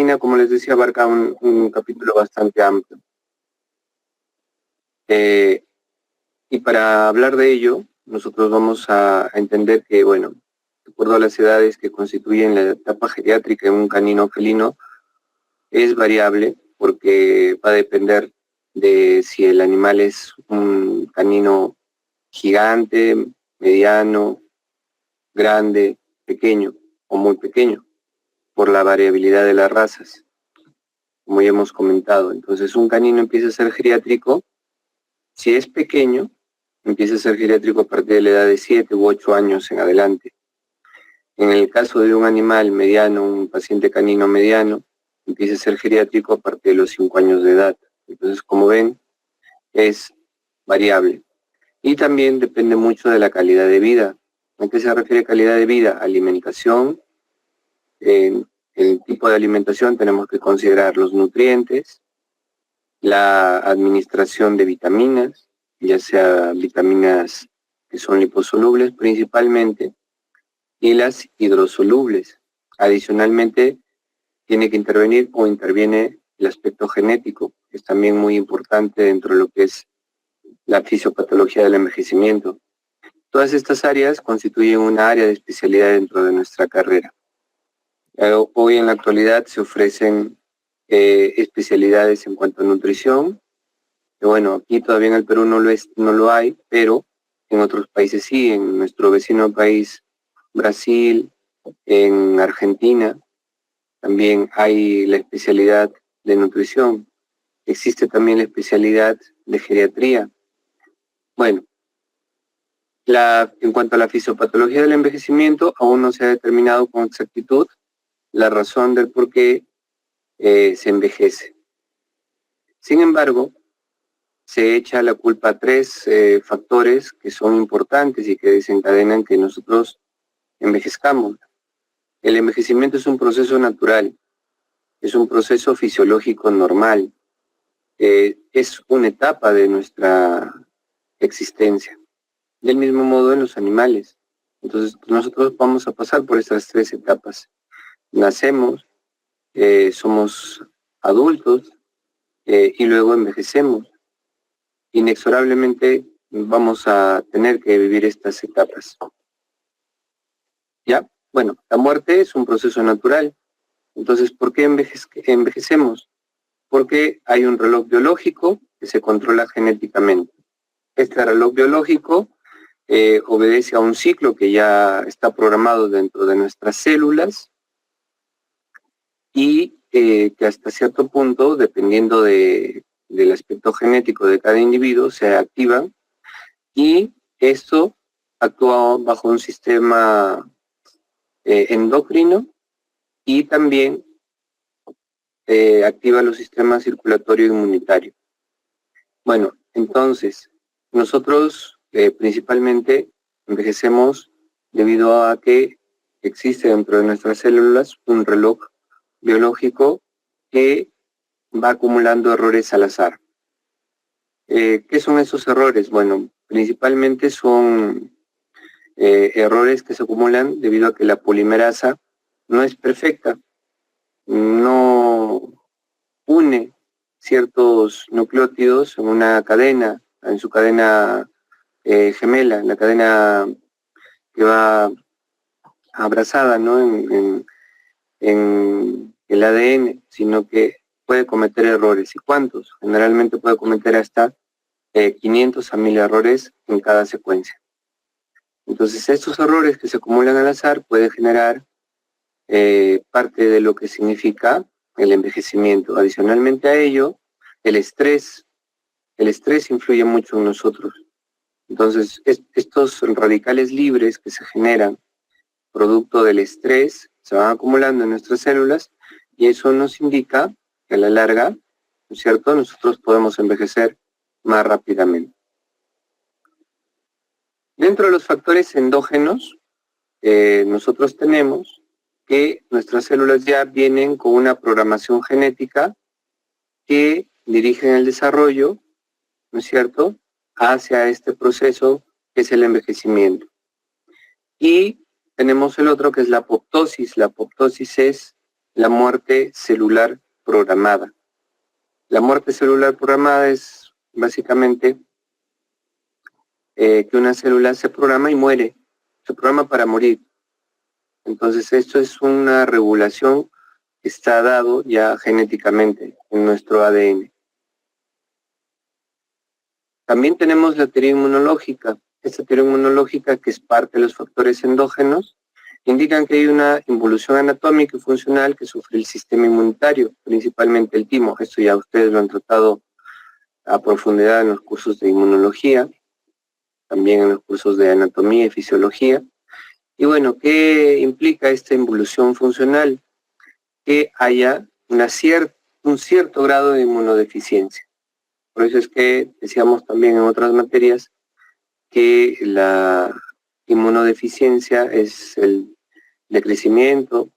proteína, como les decía, abarca un capítulo bastante amplio. Y para hablar de ello, nosotros vamos a entender que, bueno, de acuerdo a las edades que constituyen la etapa geriátrica en un canino felino, es variable porque va a depender de si el animal es un canino gigante, mediano, grande, pequeño o muy pequeño, por la variabilidad de las razas, como ya hemos comentado. Entonces, un canino empieza a ser geriátrico, si es pequeño, empieza a ser geriátrico a partir de la edad de 7 u 8 años en adelante. En el caso de un animal mediano, un paciente canino mediano, empieza a ser geriátrico a partir de los 5 años de edad. Entonces, como ven, es variable. Y también depende mucho de la calidad de vida. ¿A qué se refiere calidad de vida? Alimentación. En el tipo de alimentación tenemos que considerar los nutrientes, la administración de vitaminas, ya sea vitaminas que son liposolubles principalmente, y las hidrosolubles. Adicionalmente, tiene que intervenir o interviene el aspecto genético, que es también muy importante dentro de lo que es la fisiopatología del envejecimiento. Todas estas áreas constituyen una área de especialidad dentro de nuestra carrera. Hoy en la actualidad se ofrecen especialidades en cuanto a nutrición, que bueno, aquí todavía en el Perú no lo hay, pero en otros países sí, en nuestro vecino país Brasil, en Argentina, también hay la especialidad de nutrición. Existe también la especialidad de geriatría. Bueno, en cuanto a la fisiopatología del envejecimiento, aún no se ha determinado con exactitud la razón del por qué se envejece. Sin embargo, se echa la culpa a 3 factores que son importantes y que desencadenan que nosotros envejezcamos. El envejecimiento es un proceso natural, es un proceso fisiológico normal, es una etapa de nuestra existencia. Del mismo modo en los animales. Entonces nosotros vamos a pasar por estas 3 etapas. Nacemos, somos adultos y luego envejecemos. Inexorablemente vamos a tener que vivir estas etapas. ¿Ya? Bueno, la muerte es un proceso natural. Entonces, ¿por qué envejecemos? Porque hay un reloj biológico que se controla genéticamente. Este reloj biológico obedece a un ciclo que ya está programado dentro de nuestras células y que hasta cierto punto, dependiendo del aspecto genético de cada individuo, se activan y esto actúa bajo un sistema endocrino y también activa los sistemas circulatorio e inmunitario. Bueno, entonces, nosotros principalmente envejecemos debido a que existe dentro de nuestras células un reloj biológico que va acumulando errores al azar. ¿Qué son esos errores? Bueno, principalmente son errores que se acumulan debido a que la polimerasa no es perfecta, no une ciertos nucleótidos en una cadena, en su cadena gemela, en la cadena que va abrazada, ¿no? en el ADN, sino que puede cometer errores. ¿Y cuántos? Generalmente puede cometer hasta 500 a 1000 errores en cada secuencia. Entonces, estos errores que se acumulan al azar pueden generar parte de lo que significa el envejecimiento. Adicionalmente a ello, el estrés influye mucho en nosotros. Entonces, estos radicales libres que se generan producto del estrés se van acumulando en nuestras células y eso nos indica que a la larga, ¿no es cierto?, nosotros podemos envejecer más rápidamente. Dentro de los factores endógenos, nosotros tenemos que nuestras células ya vienen con una programación genética que dirigen el desarrollo, ¿no es cierto?, hacia este proceso que es el envejecimiento. Y tenemos el otro que es la apoptosis. La apoptosis es la muerte celular programada. La muerte celular programada es básicamente que una célula se programa y muere, se programa para morir. Entonces esto es una regulación que está dado ya genéticamente en nuestro ADN. También tenemos la teoría inmunológica. Esta teoría inmunológica, que es parte de los factores endógenos, indican que hay una involución anatómica y funcional que sufre el sistema inmunitario, principalmente el timo. Esto ya ustedes lo han tratado a profundidad en los cursos de inmunología, también en los cursos de anatomía y fisiología. Y bueno, ¿qué implica esta involución funcional? Que haya un cierto grado de inmunodeficiencia. Por eso es que decíamos también en otras materias que la inmunodeficiencia es el decrecimiento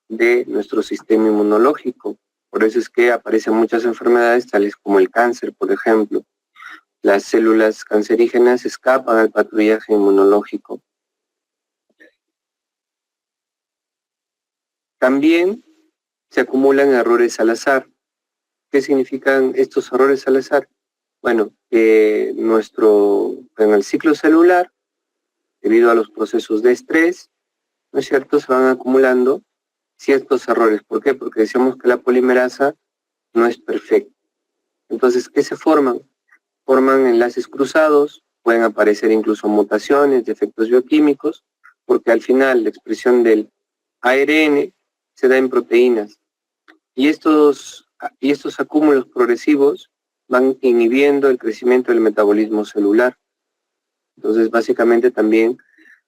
de nuestro sistema inmunológico. Por eso es que aparecen muchas enfermedades tales como el cáncer, por ejemplo. Las células cancerígenas escapan al patrullaje inmunológico. También se acumulan errores al azar. ¿Qué significan estos errores al azar? Bueno, en el ciclo celular, debido a los procesos de estrés, ¿no es cierto?, se van acumulando ciertos errores. ¿Por qué? Porque decíamos que la polimerasa no es perfecta. Entonces, ¿qué se forman? Forman enlaces cruzados, pueden aparecer incluso mutaciones, defectos bioquímicos, porque al final la expresión del ARN se da en proteínas. Y estos acúmulos progresivos van inhibiendo el crecimiento del metabolismo celular. Entonces, básicamente también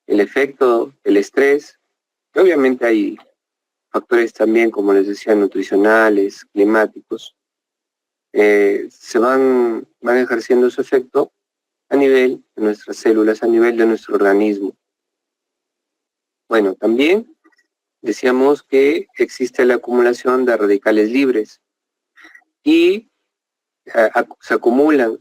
el efecto del estrés, que obviamente hay factores también, como les decía, nutricionales, climáticos, se van ejerciendo su efecto a nivel de nuestras células, a nivel de nuestro organismo. Bueno, también decíamos que existe la acumulación de radicales libres y se acumulan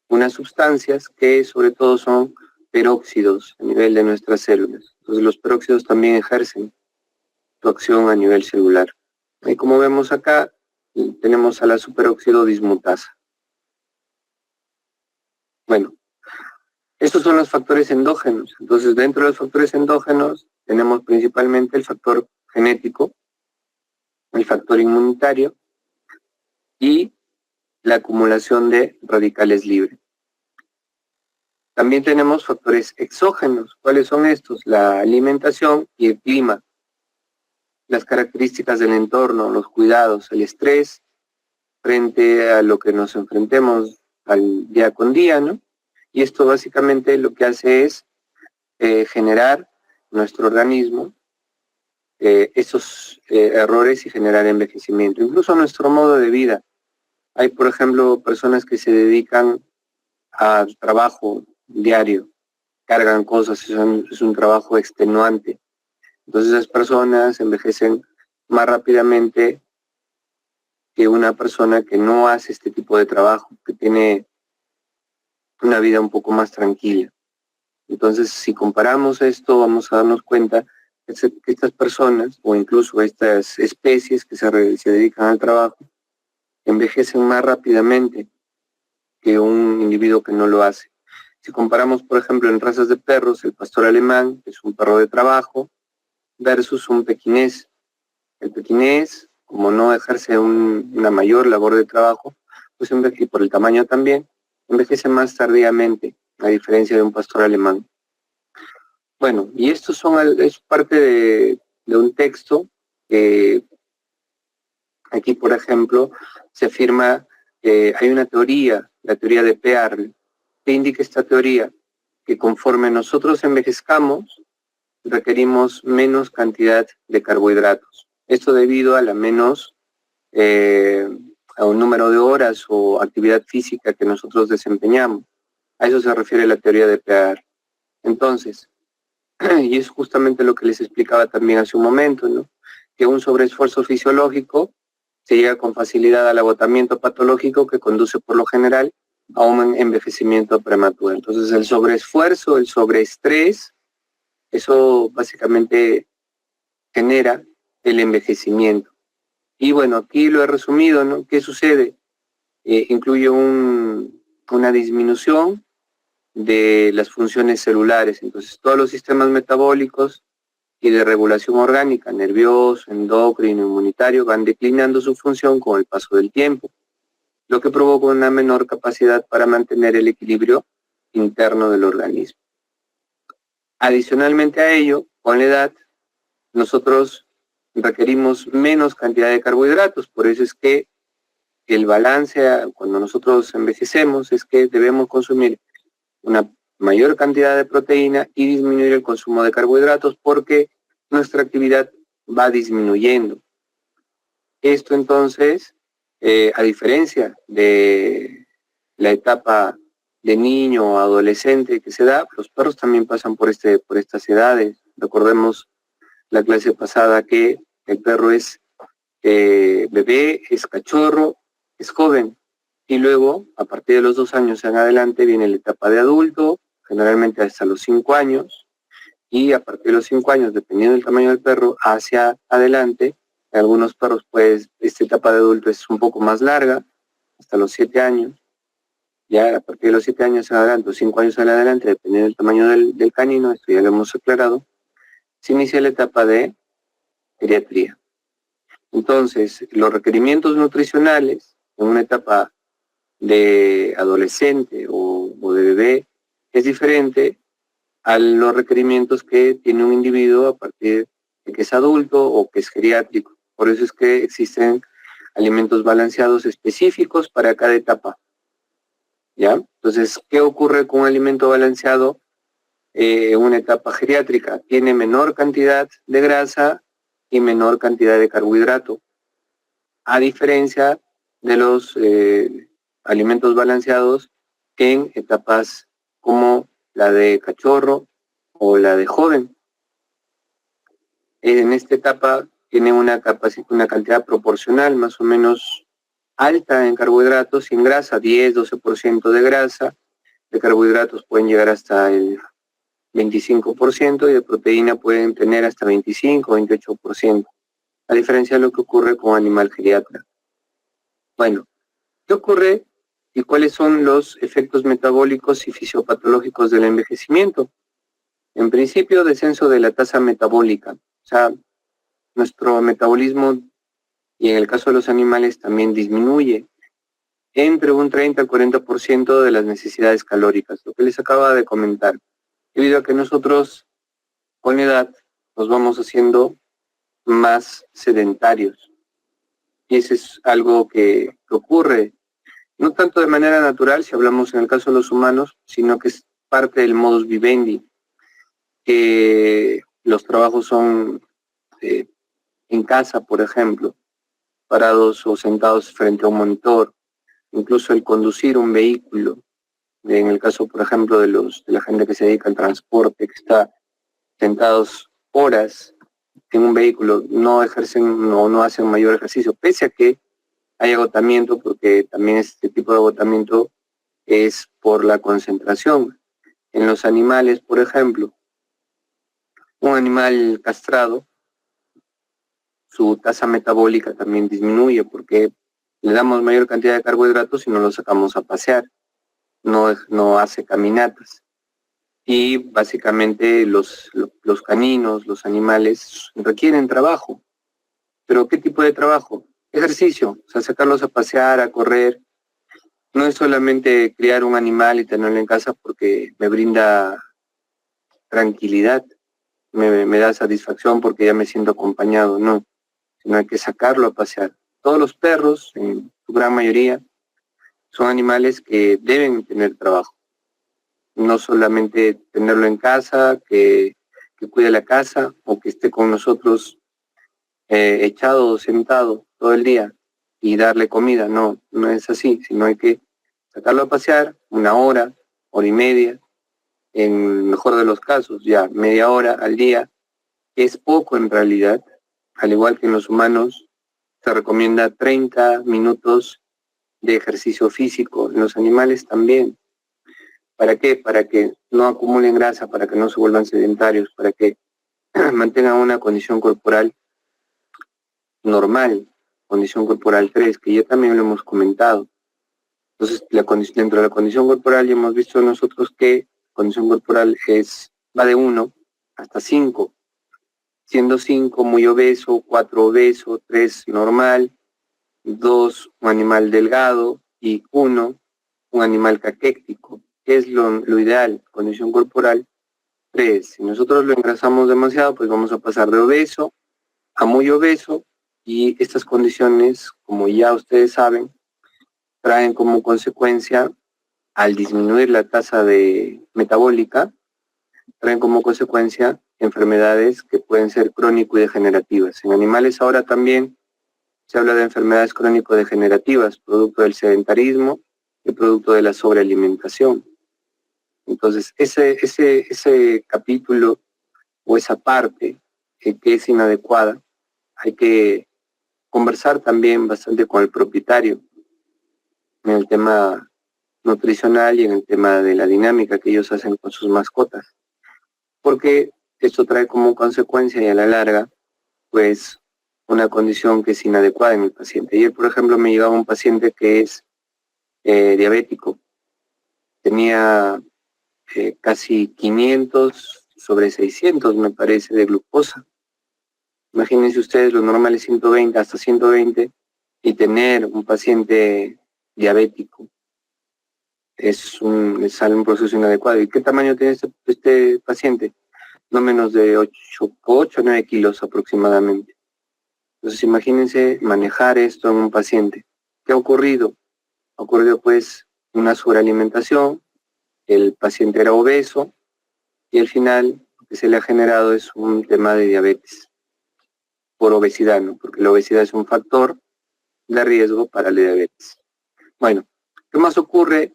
unas sustancias que sobre todo son peróxidos a nivel de nuestras células. Entonces los peróxidos también ejercen su acción a nivel celular. Y como vemos acá, tenemos a la superóxido dismutasa. Bueno, estos son los factores endógenos. Entonces, dentro de los factores endógenos tenemos principalmente el factor genético, el factor inmunitario y la acumulación de radicales libres. También tenemos factores exógenos. ¿Cuáles son estos? La alimentación y el clima, las características del entorno, los cuidados, el estrés frente a lo que nos enfrentemos al día con día, ¿no? Y esto básicamente lo que hace es generar nuestro organismo esos errores y generar envejecimiento. Incluso nuestro modo de vida. Hay, por ejemplo, personas que se dedican al trabajo diario, cargan cosas, es un trabajo extenuante. Entonces esas personas envejecen más rápidamente que una persona que no hace este tipo de trabajo, que tiene una vida un poco más tranquila. Entonces, si comparamos esto, vamos a darnos cuenta que estas personas, o incluso estas especies que se dedican al trabajo, envejecen más rápidamente que un individuo que no lo hace. Si comparamos, por ejemplo, en razas de perros, el pastor alemán, que es un perro de trabajo, versus un pequinés. El pequinés, como no ejerce una mayor labor de trabajo, pues y por el tamaño también, envejece más tardíamente, a diferencia de un pastor alemán. Bueno, y esto es parte de un texto que aquí, por ejemplo, se afirma que hay una teoría, la teoría de Pearl, que indica esta teoría, que conforme nosotros envejezcamos, requerimos menos cantidad de carbohidratos. Esto debido a a un número de horas o actividad física que nosotros desempeñamos. A eso se refiere la teoría de Pearl. Entonces, y es justamente lo que les explicaba también hace un momento, ¿no? Que un sobreesfuerzo fisiológico se llega con facilidad al agotamiento patológico que conduce por lo general a un envejecimiento prematuro. Entonces el sobreesfuerzo, el sobreestrés Eso básicamente genera el envejecimiento. Y bueno, aquí lo he resumido, ¿no? ¿Qué sucede? Incluye una disminución de las funciones celulares. Entonces, todos los sistemas metabólicos y de regulación orgánica, nervioso, endocrino, inmunitario, van declinando su función con el paso del tiempo, lo que provoca una menor capacidad para mantener el equilibrio interno del organismo. Adicionalmente a ello, con la edad, nosotros requerimos menos cantidad de carbohidratos, por eso es que el balance cuando nosotros envejecemos es que debemos consumir una mayor cantidad de proteína y disminuir el consumo de carbohidratos porque nuestra actividad va disminuyendo. Esto entonces, a diferencia de la etapa de niño o adolescente que se da, los perros también pasan por estas edades. Recordemos la clase pasada que el perro es bebé, es cachorro, es joven, y luego, a partir de los 2 años en adelante, viene la etapa de adulto, generalmente hasta los 5 años, y a partir de los 5 años, dependiendo del tamaño del perro, hacia adelante, en algunos perros, pues, esta etapa de adulto es un poco más larga, hasta los 7 años, ya a partir de los 7 años en adelante, o 5 años en adelante, dependiendo del tamaño del canino, esto ya lo hemos aclarado, se inicia la etapa de geriatría. Entonces, los requerimientos nutricionales en una etapa de adolescente o de bebé es diferente a los requerimientos que tiene un individuo a partir de que es adulto o que es geriátrico. Por eso es que existen alimentos balanceados específicos para cada etapa. ¿Ya? Entonces, ¿qué ocurre con un alimento balanceado en una etapa geriátrica? Tiene menor cantidad de grasa y menor cantidad de carbohidrato, a diferencia de los alimentos balanceados en etapas como la de cachorro o la de joven. En esta etapa tiene una cantidad proporcional más o menos alta en carbohidratos y en grasa, 10-12% de grasa. De carbohidratos pueden llegar hasta el 25% y de proteína pueden tener hasta 25-28%, a diferencia de lo que ocurre con animal geriatra. Bueno, ¿qué ocurre y cuáles son los efectos metabólicos y fisiopatológicos del envejecimiento? En principio, descenso de la tasa metabólica. O sea, nuestro metabolismo, y en el caso de los animales, también disminuye entre un 30 al 40% de las necesidades calóricas, lo que les acaba de comentar. Debido a que nosotros, con edad, nos vamos haciendo más sedentarios. Y eso es algo que ocurre no tanto de manera natural, si hablamos en el caso de los humanos, sino que es parte del modus vivendi, que los trabajos son en casa, por ejemplo, parados o sentados frente a un monitor, incluso el conducir un vehículo, en el caso, por ejemplo, de la gente que se dedica al transporte, que está sentados horas en un vehículo, no hacen mayor ejercicio, pese a que hay agotamiento, porque también este tipo de agotamiento es por la concentración. En los animales, por ejemplo, un animal castrado, su tasa metabólica también disminuye porque le damos mayor cantidad de carbohidratos y no lo sacamos a pasear, no hace caminatas. Y básicamente los caninos, los animales, requieren trabajo. ¿Pero qué tipo de trabajo? Ejercicio, o sea, sacarlos a pasear, a correr. No es solamente criar un animal y tenerlo en casa porque me brinda tranquilidad, me da satisfacción porque ya me siento acompañado, no, sino hay que sacarlo a pasear. Todos los perros, en su gran mayoría, son animales que deben tener trabajo. No solamente tenerlo en casa, que cuide la casa o que esté con nosotros echado o sentado todo el día y darle comida, no es así, sino hay que sacarlo a pasear 1 hora, hora y media, en el mejor de los casos, ya media hora al día, es poco en realidad, al igual que en los humanos, se recomienda 30 minutos de ejercicio físico, en los animales también. ¿Para qué? Para que no acumulen grasa, para que no se vuelvan sedentarios, para que mantengan una condición corporal normal, condición corporal 3, que ya también lo hemos comentado. Entonces, dentro de la condición corporal ya hemos visto nosotros que condición corporal va de 1 hasta 5, siendo 5 muy obeso, 4 obeso, 3 normal, 2 un animal delgado y 1 un animal caquéctico. ¿Qué es lo ideal? Condición corporal 3. Si nosotros lo engrasamos demasiado, pues vamos a pasar de obeso a muy obeso, y estas condiciones, como ya ustedes saben, traen como consecuencia, al disminuir la tasa metabólica, traen como consecuencia enfermedades que pueden ser crónico y degenerativas. En animales ahora también se habla de enfermedades crónico-degenerativas, producto del sedentarismo y producto de la sobrealimentación. Entonces, ese capítulo o esa parte que es inadecuada, hay que conversar también bastante con el propietario en el tema nutricional y en el tema de la dinámica que ellos hacen con sus mascotas, porque esto trae como consecuencia y a la larga, pues, una condición que es inadecuada en el paciente. Ayer, por ejemplo, me llegaba un paciente que es diabético, tenía casi 500 sobre 600, me parece, de glucosa. Imagínense ustedes, lo normal es 120 hasta 120, y tener un paciente diabético es un proceso inadecuado. ¿Y qué tamaño tiene este paciente? No menos de 8 o 9 kilos aproximadamente. Entonces imagínense manejar esto en un paciente. ¿Qué ha ocurrido? Ha ocurrido pues una sobrealimentación, el paciente era obeso y al final lo que se le ha generado es un tema de diabetes por obesidad, ¿no? Porque la obesidad es un factor de riesgo para la diabetes. Bueno, ¿qué más ocurre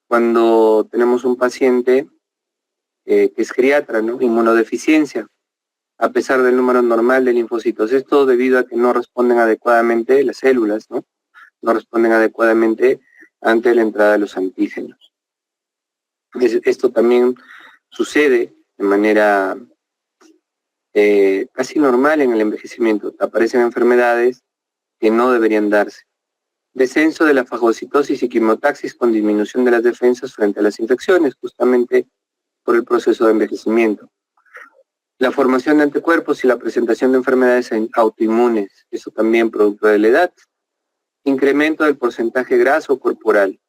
cuando tenemos un paciente que es geriatra, ¿no? Inmunodeficiencia, a pesar del número normal de linfocitos? Esto debido a que no responden adecuadamente las células, ¿no? No responden adecuadamente ante la entrada de los antígenos. Esto también sucede de manera casi normal en el envejecimiento. Aparecen enfermedades que no deberían darse. Descenso de la fagocitosis y quimiotaxis con disminución de las defensas frente a las infecciones, justamente por el proceso de envejecimiento. La formación de anticuerpos y la presentación de enfermedades autoinmunes, eso también producto de la edad. Incremento del porcentaje graso corporal.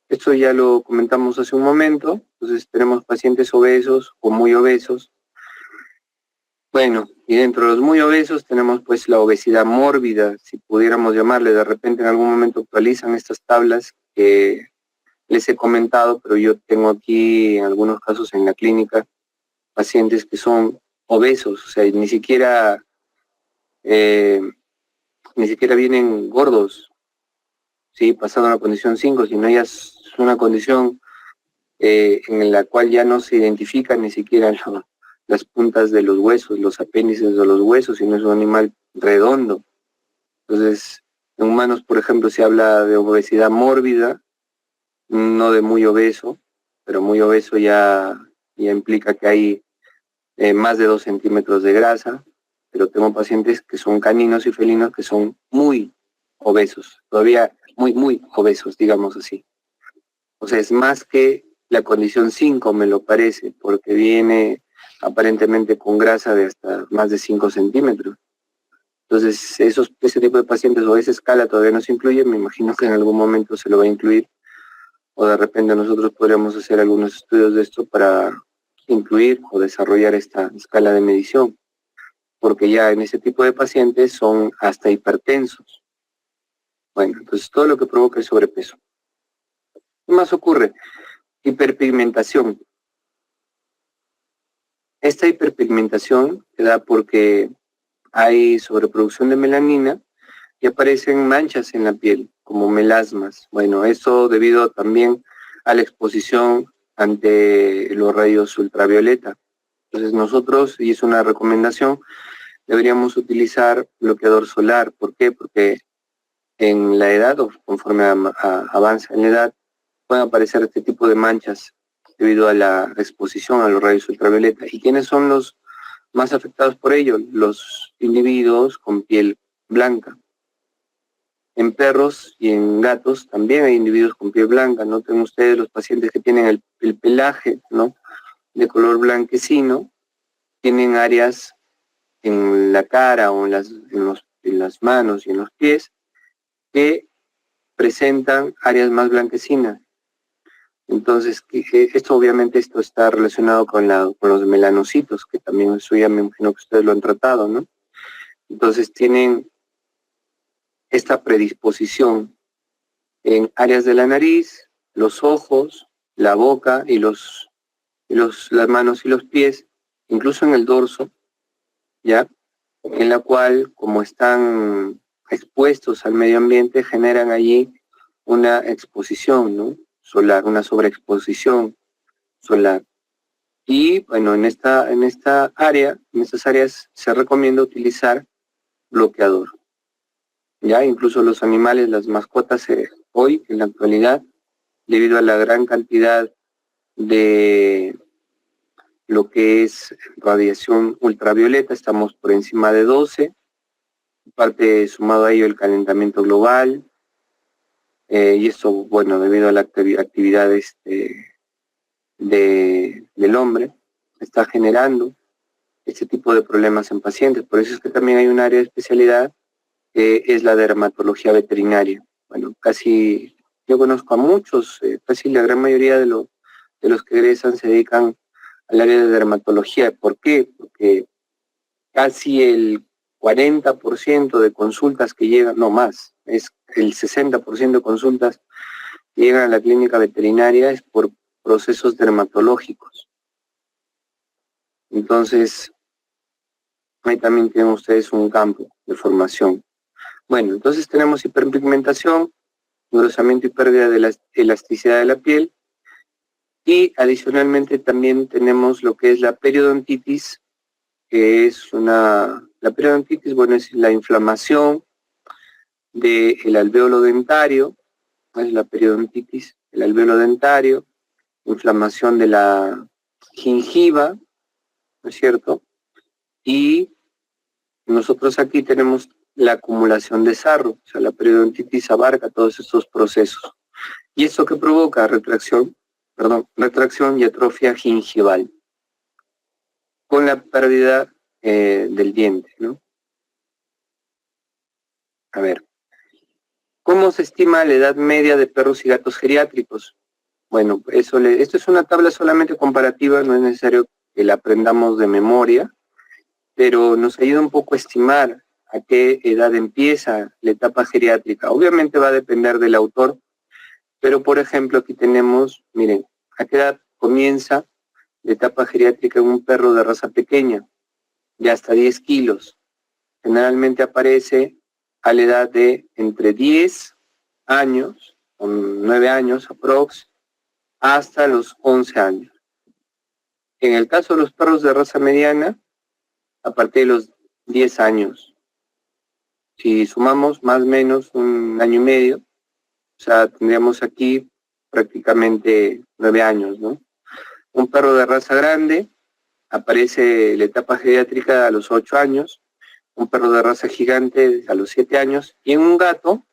Esto ya lo comentamos hace un momento. Entonces tenemos pacientes obesos o muy obesos. Bueno, y dentro de los muy obesos tenemos pues la obesidad mórbida, si pudiéramos llamarle. De repente en algún momento actualizan estas tablas que les he comentado, pero yo tengo aquí en algunos casos en la clínica pacientes que son obesos, o sea, ni siquiera vienen gordos, ¿sí? Pasando a la condición 5, sino ya es una condición en la cual ya no se identifican ni siquiera las puntas de los huesos, los apéndices de los huesos, sino es un animal redondo. Entonces, en humanos, por ejemplo, se habla de obesidad mórbida, no de muy obeso, pero muy obeso ya implica que hay más de 2 centímetros de grasa, pero tengo pacientes que son caninos y felinos que son muy obesos, todavía muy obesos, digamos así. O sea, es más que la condición 5, me lo parece, porque viene aparentemente con grasa de hasta más de 5 centímetros. Entonces, ese tipo de pacientes o esa escala todavía no se incluye, me imagino que en algún momento se lo va a incluir, o de repente nosotros podríamos hacer algunos estudios de esto para incluir o desarrollar esta escala de medición, porque ya en ese tipo de pacientes son hasta hipertensos. Bueno, entonces todo lo que provoca el sobrepeso. ¿Qué más ocurre? Hiperpigmentación. Esta hiperpigmentación se da porque hay sobreproducción de melanina y aparecen manchas en la piel, como melasmas. Bueno, esto debido también a la exposición ante los rayos ultravioleta. Entonces nosotros, y es una recomendación, deberíamos utilizar bloqueador solar. ¿Por qué? Porque en la edad, o conforme avanza en la edad, pueden aparecer este tipo de manchas debido a la exposición a los rayos ultravioleta. ¿Y quiénes son los más afectados por ello? Los individuos con piel blanca. En perros y en gatos también hay individuos con piel blanca. Noten ustedes los pacientes que tienen el pelaje, ¿no?, de color blanquecino, tienen áreas en la cara o en las manos y en los pies que presentan áreas más blanquecinas. Entonces, esto obviamente está relacionado con los melanocitos, que también eso ya me imagino que ustedes lo han tratado, ¿no? Entonces tienen esta predisposición en áreas de la nariz, los ojos, la boca y las manos y los pies, incluso en el dorso, ¿ya? En la cual, como están expuestos al medio ambiente, generan allí una exposición, ¿no?, solar, una sobreexposición solar. Y bueno, en estas áreas se recomienda utilizar bloqueador. Ya incluso los animales, las mascotas, hoy, en la actualidad, debido a la gran cantidad de lo que es radiación ultravioleta, estamos por encima de 12, parte sumado a ello el calentamiento global, y esto, bueno, debido a la actividad del hombre, está generando este tipo de problemas en pacientes. Por eso es que también hay un área de especialidad que es la dermatología veterinaria. Bueno, yo conozco a muchos, casi la gran mayoría de los que egresan se dedican al área de dermatología. ¿Por qué? Porque casi el 40% de consultas que llegan, no más, es el 60% de consultas que llegan a la clínica veterinaria es por procesos dermatológicos. Entonces, ahí también tienen ustedes un campo de formación. Bueno, entonces tenemos hiperpigmentación, engrosamiento y pérdida de la elasticidad de la piel, y adicionalmente también tenemos lo que es la periodontitis, que es la periodontitis, bueno, es la inflamación del alvéolo dentario, es la periodontitis, el alvéolo dentario, inflamación de la gingiva, ¿no es cierto? Y nosotros aquí tenemos la acumulación de sarro, o sea, la periodontitis abarca todos estos procesos. ¿Y esto qué provoca? Retracción y atrofia gingival, con la pérdida del diente, ¿no? A ver, ¿cómo se estima la edad media de perros y gatos geriátricos? Bueno, esto es una tabla solamente comparativa, no es necesario que la aprendamos de memoria, pero nos ayuda un poco a estimar a qué edad empieza la etapa geriátrica. Obviamente va a depender del autor, pero por ejemplo aquí tenemos, miren, a qué edad comienza la etapa geriátrica en un perro de raza pequeña, de hasta 10 kilos. Generalmente aparece a la edad de entre 10 años, o 9 años aprox, hasta los 11 años. En el caso de los perros de raza mediana, a partir de los 10 años. Si sumamos más o menos un año y medio, o sea, tendríamos aquí prácticamente 9 años, ¿no? Un perro de raza grande aparece la etapa geriátrica a los 8 años, un perro de raza gigante a los 7 años, y en un gato,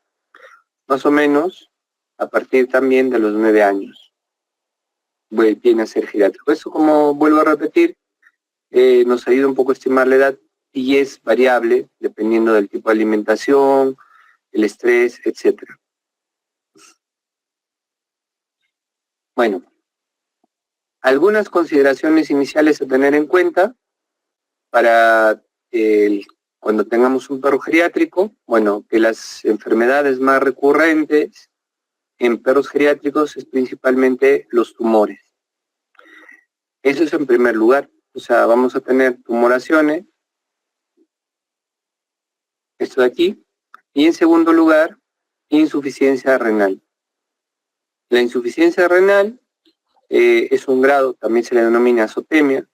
más o menos, a partir también de los 9 años, viene a ser geriátrico. Eso, como vuelvo a repetir, nos ayuda un poco a estimar la edad y es variable dependiendo del tipo de alimentación, el estrés, etc. Bueno, algunas consideraciones iniciales a tener en cuenta para cuando tengamos un perro geriátrico. Bueno, que las enfermedades más recurrentes en perros geriátricos es principalmente los tumores. Eso es en primer lugar. O sea, vamos a tener tumoraciones, esto de aquí, y en segundo lugar, insuficiencia renal. La insuficiencia renal es un grado, también se le denomina azotemia,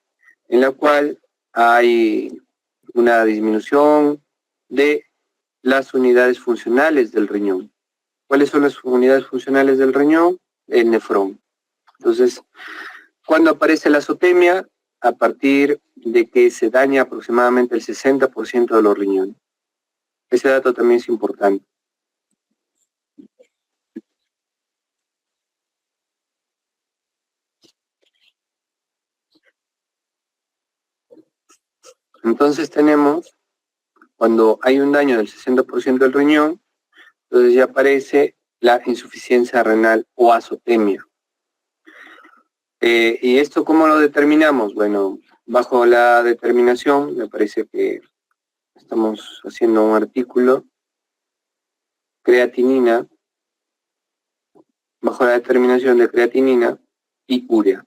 en la cual hay una disminución de las unidades funcionales del riñón. ¿Cuáles son las unidades funcionales del riñón? el nefrón. Entonces, ¿cuándo aparece la azotemia? A partir de que se daña aproximadamente el 60% de los riñones. Ese dato también es importante. Entonces tenemos, cuando hay un daño del 60% del riñón, entonces ya aparece la insuficiencia renal o azotemia. ¿Y esto cómo lo determinamos? Bueno, bajo la determinación, me parece que estamos haciendo un artículo, creatinina, bajo la determinación de creatinina y urea.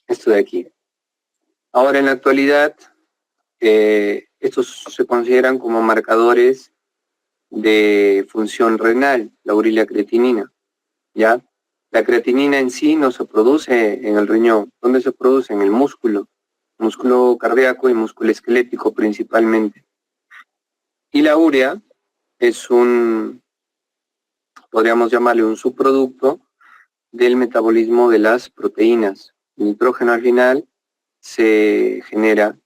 Esto de aquí. Ahora, en la actualidad, estos se consideran como marcadores de función renal, la urea y la creatinina, ¿ya? La creatinina en sí no se produce en el riñón. ¿Dónde se produce? En el músculo cardíaco y músculo esquelético principalmente. Y la urea es podríamos llamarle un subproducto del metabolismo de las proteínas. El nitrógeno al final se genera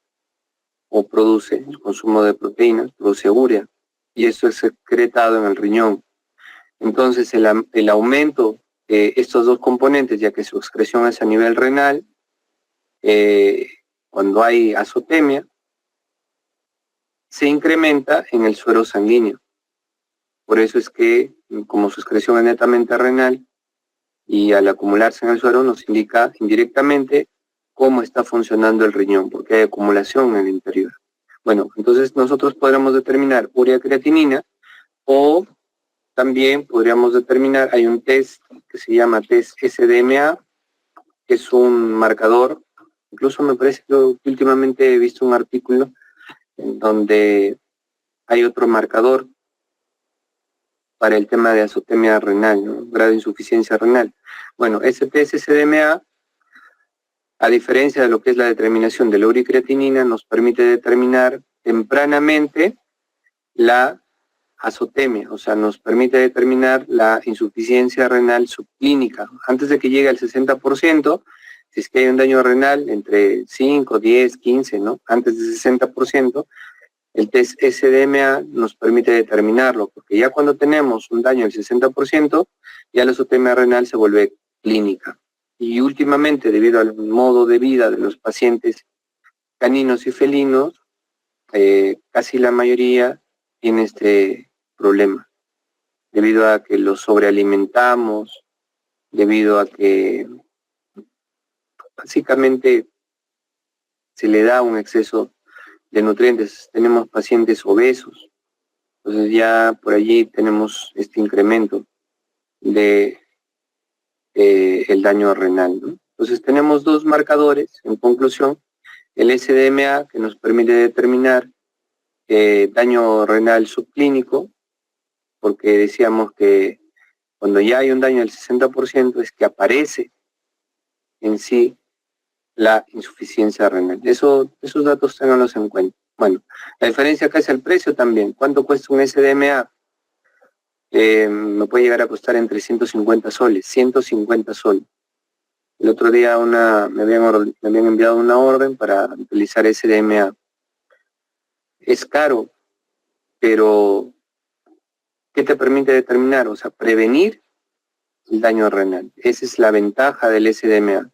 o produce el consumo de proteínas, produce urea, y eso es secretado en el riñón. Entonces, el aumento de estos dos componentes, ya que su excreción es a nivel renal, cuando hay azotemia, se incrementa en el suero sanguíneo. Por eso es que, como su excreción es netamente renal, y al acumularse en el suero nos indica indirectamente cómo está funcionando el riñón, porque hay acumulación en el interior. Bueno, entonces nosotros podremos determinar urea creatinina o también podríamos determinar, hay un test que se llama test SDMA, que es un marcador, incluso me parece que últimamente he visto un artículo en donde hay otro marcador para el tema de azotemia renal, ¿no? Grado de insuficiencia renal. Bueno, ese test SDMA, a diferencia de lo que es la determinación de la ureacreatinina, nos permite determinar tempranamente la azotemia, o sea, nos permite determinar la insuficiencia renal subclínica. Antes de que llegue al 60%, si es que hay un daño renal entre 5, 10, 15, ¿no? Antes del 60%, el test SDMA nos permite determinarlo, porque ya cuando tenemos un daño del 60%, ya la azotemia renal se vuelve clínica. Y últimamente, debido al modo de vida de los pacientes caninos y felinos, casi la mayoría tiene este problema, debido a que los sobrealimentamos, debido a que básicamente se le da un exceso de nutrientes. Tenemos pacientes obesos, entonces ya por allí tenemos este incremento de el daño renal, ¿no? Entonces tenemos dos marcadores, en conclusión, el SDMA, que nos permite determinar daño renal subclínico, porque decíamos que cuando ya hay un daño del 60% es que aparece en sí la insuficiencia renal. Esos datos tenganlos en cuenta. Bueno, la diferencia acá es el precio también. ¿Cuánto cuesta un SDMA? Me puede llegar a costar entre 150 soles, 150 soles. El otro día me habían enviado una orden para utilizar SDMA. Es caro, pero ¿qué te permite determinar? O sea, prevenir el daño renal. Esa es la ventaja del SDMA.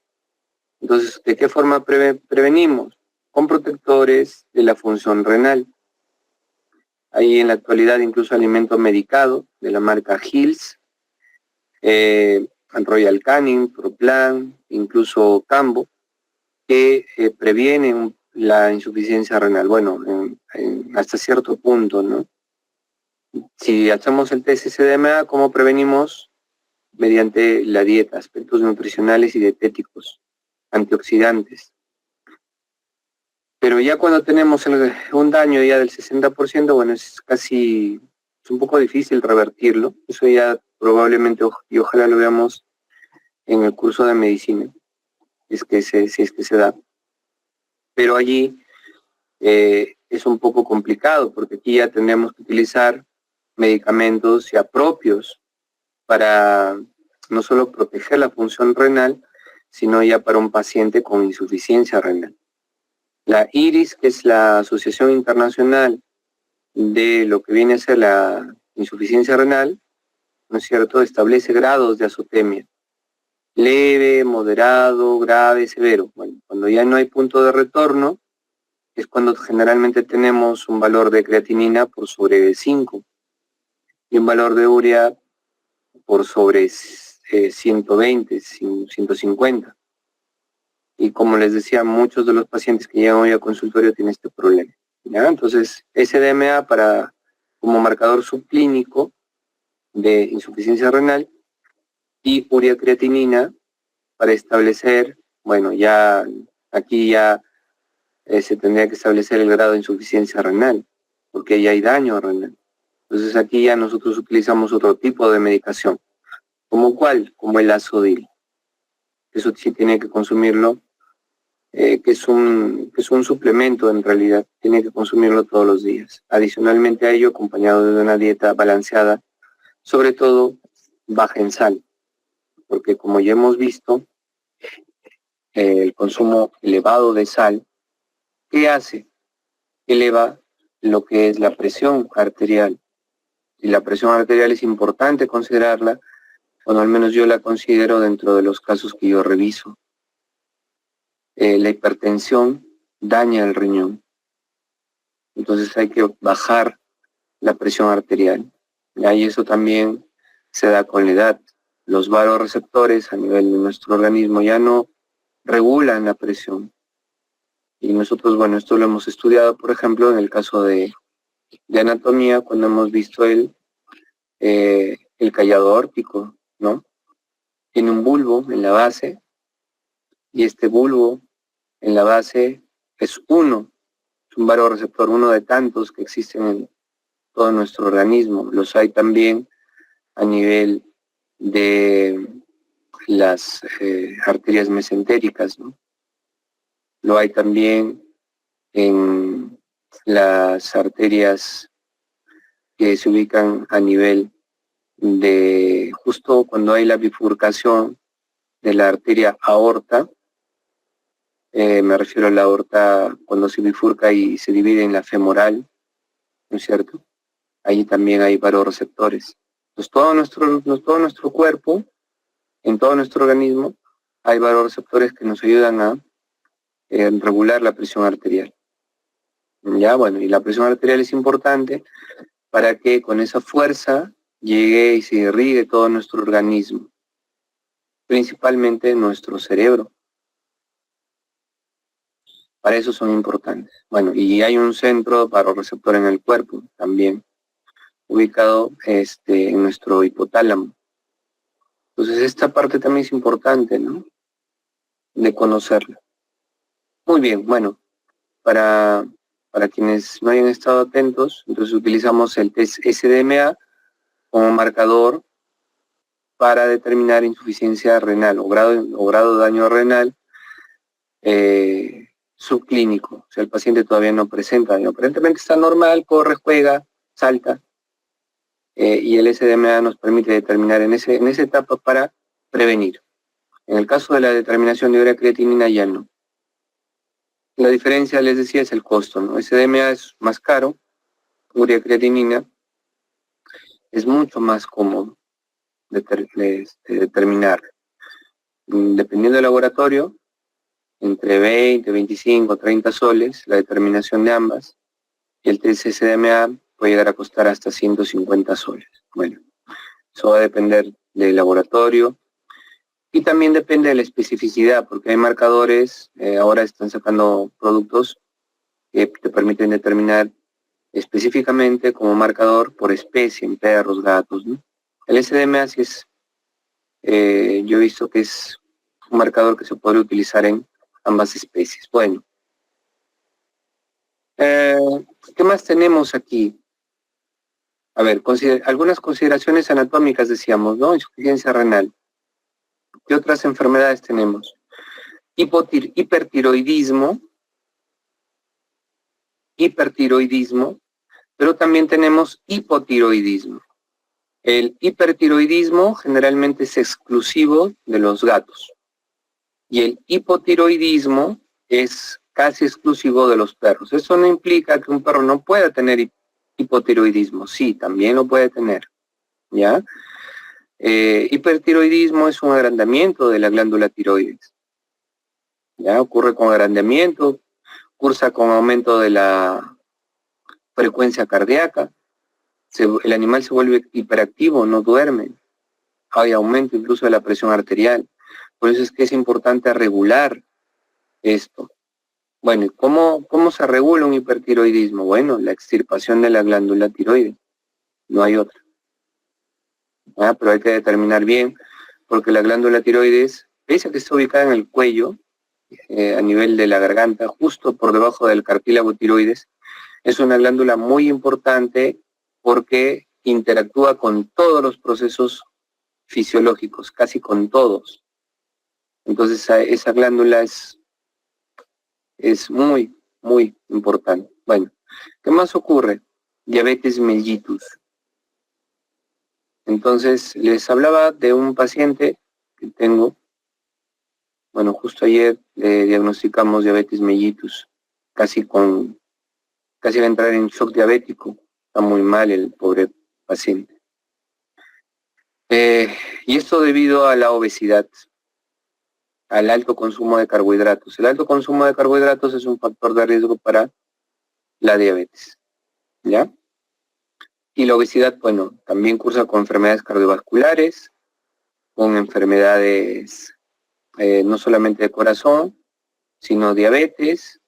Entonces, ¿de qué forma prevenimos? Con protectores de la función renal. Hay en la actualidad incluso alimento medicado de la marca Hills, Royal Canin, Proplan, incluso Cambo, que previenen la insuficiencia renal. Bueno, hasta cierto punto, ¿no? Si hacemos el test SDMA, ¿cómo prevenimos? Mediante la dieta, aspectos nutricionales y dietéticos, antioxidantes. Pero ya cuando tenemos un daño ya del 60%, bueno, es un poco difícil revertirlo. Eso ya probablemente, y ojalá lo veamos en el curso de medicina, si es que se da. Pero allí es un poco complicado, porque aquí ya tendríamos que utilizar medicamentos ya propios para no solo proteger la función renal, sino ya para un paciente con insuficiencia renal. La IRIS, que es la Asociación Internacional de lo que viene a ser la insuficiencia renal, ¿no es cierto?, establece grados de azotemia: leve, moderado, grave, severo. Bueno, cuando ya no hay punto de retorno, es cuando generalmente tenemos un valor de creatinina por sobre 5 y un valor de urea por sobre 120, 150. Y como les decía, muchos de los pacientes que llegan hoy al consultorio tienen este problema, ¿ya? Entonces, SDMA como marcador subclínico de insuficiencia renal y urea creatinina para establecer, bueno, ya aquí ya se tendría que establecer el grado de insuficiencia renal, porque ya hay daño renal. Entonces aquí ya nosotros utilizamos otro tipo de medicación. ¿Como cuál? Como el Azodil. Eso sí tiene que consumirlo, que es un suplemento en realidad, tiene que consumirlo todos los días. Adicionalmente a ello, acompañado de una dieta balanceada, sobre todo baja en sal, porque como ya hemos visto, el consumo elevado de sal, ¿qué hace? Eleva lo que es la presión arterial. Y la presión arterial es importante considerarla, o al menos yo la considero dentro de los casos que yo reviso. La hipertensión daña el riñón. Entonces hay que bajar la presión arterial. Y eso también se da con la edad. Los vasoreceptores a nivel de nuestro organismo ya no regulan la presión. Y nosotros, bueno, esto lo hemos estudiado, por ejemplo, en el caso de anatomía, cuando hemos visto el callado aórtico, ¿no? Tiene un bulbo en la base, y este bulbo en la base es un vasoreceptor, uno de tantos que existen en todo nuestro organismo. Los hay también a nivel de las arterias mesentéricas, ¿no? Lo hay también en las arterias que se ubican a nivel de justo cuando hay la bifurcación de la arteria aorta. Me refiero a la aorta cuando se bifurca y se divide en la femoral, ¿no es cierto? Ahí también hay vasoreceptores. Entonces todo nuestro cuerpo, en todo nuestro organismo, hay vasoreceptores que nos ayudan a regular la presión arterial. Ya, bueno, y la presión arterial es importante para que con esa fuerza llegue y se irrigue todo nuestro organismo, principalmente nuestro cerebro. Para eso son importantes. Bueno, y hay un centro vasoreceptor en el cuerpo también, ubicado en nuestro hipotálamo. Entonces esta parte también es importante, ¿no?, de conocerla. Muy bien, bueno, para quienes no hayan estado atentos, entonces utilizamos el test SDMA como marcador para determinar insuficiencia renal o grado de daño renal subclínico. O sea, el paciente todavía no presenta daño. Aparentemente está normal, corre, juega, salta, y el SDMA nos permite determinar en esa etapa para prevenir. En el caso de la determinación de urea creatinina ya no. La diferencia, les decía, es el costo, ¿no? SDMA es más caro, urea creatinina es mucho más cómodo determinar. Dependiendo del laboratorio, entre 20, 25, 30 soles, la determinación de ambas, y el test SDMA puede llegar a costar hasta 150 soles. Bueno, eso va a depender del laboratorio y también depende de la especificidad, porque hay marcadores, ahora están sacando productos que te permiten determinar específicamente como marcador por especie, en perros, gatos, ¿no? El SDMA sí es, yo he visto que es un marcador que se puede utilizar en ambas especies. Bueno, ¿qué más tenemos aquí? A ver, algunas consideraciones anatómicas decíamos, ¿no? Insuficiencia renal. ¿Qué otras enfermedades tenemos? Hipertiroidismo, Pero también tenemos hipotiroidismo. El hipertiroidismo generalmente es exclusivo de los gatos. Y el hipotiroidismo es casi exclusivo de los perros. Eso no implica que un perro no pueda tener hipotiroidismo. Sí, también lo puede tener, ¿ya? Hipertiroidismo es un agrandamiento de la glándula tiroides. ¿Ya? Ocurre con agrandamiento, cursa con aumento de la frecuencia cardíaca, el animal se vuelve hiperactivo, no duerme, hay aumento incluso de la presión arterial. Por eso es que es importante regular esto. Bueno, ¿y cómo se regula un hipertiroidismo? Bueno, la extirpación de la glándula tiroides, no hay otra. Pero hay que determinar bien, porque la glándula tiroides, pese a que está ubicada en el cuello, a nivel de la garganta, justo por debajo del cartílago tiroides, es una glándula muy importante porque interactúa con todos los procesos fisiológicos, casi con todos. Entonces esa glándula es muy, muy importante. Bueno, ¿qué más ocurre? Diabetes mellitus. Entonces les hablaba de un paciente que tengo. Bueno, justo ayer le diagnosticamos diabetes mellitus, casi va a entrar en shock diabético. Está muy mal el pobre paciente. Y esto debido a la obesidad, al alto consumo de carbohidratos. El alto consumo de carbohidratos es un factor de riesgo para la diabetes, ¿ya? Y la obesidad, bueno, también cursa con enfermedades cardiovasculares, con enfermedades no solamente de corazón, sino diabetes,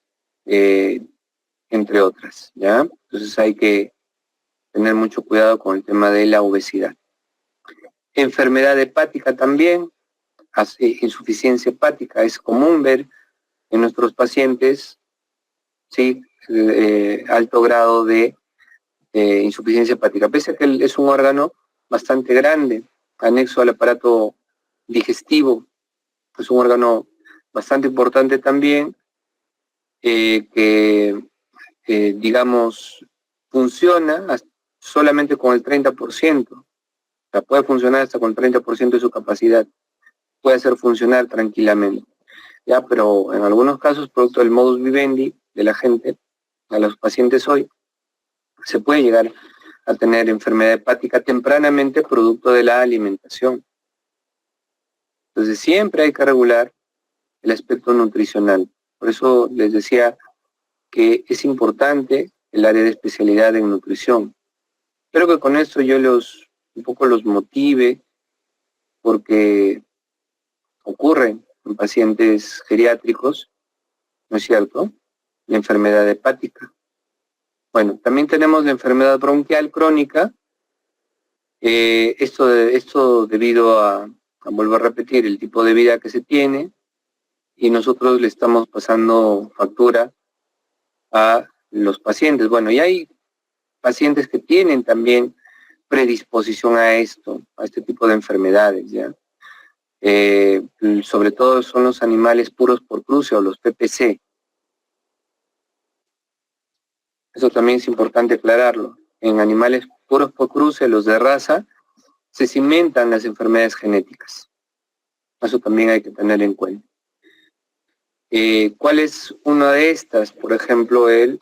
entre otras, ¿ya? Entonces hay que tener mucho cuidado con el tema de la obesidad. Enfermedad hepática también, insuficiencia hepática, es común ver en nuestros pacientes, ¿sí? Alto grado de insuficiencia hepática, pese a que es un órgano bastante grande, anexo al aparato digestivo, es un órgano bastante importante también, que digamos, funciona solamente con el 30%, o sea, puede funcionar hasta con el 30% de su capacidad, puede hacer funcionar tranquilamente, ¿ya? Pero en algunos casos, producto del modus vivendi de la gente, a los pacientes hoy, se puede llegar a tener enfermedad hepática tempranamente producto de la alimentación. Entonces siempre hay que regular el aspecto nutricional. Por eso les decía que es importante el área de especialidad en nutrición. Espero que con esto yo un poco los motive, porque ocurre en pacientes geriátricos, ¿no es cierto?, la enfermedad hepática. Bueno, también tenemos la enfermedad bronquial crónica, esto debido a volver a repetir, el tipo de vida que se tiene, y nosotros le estamos pasando factura a los pacientes. Bueno, y hay pacientes que tienen también predisposición a esto, a este tipo de enfermedades, ¿ya? Sobre todo son los animales puros por cruce o los PPC. Eso también es importante aclararlo. En animales puros por cruce, los de raza, se cimentan las enfermedades genéticas. Eso también hay que tener en cuenta. ¿Cuál es una de estas? Por ejemplo, el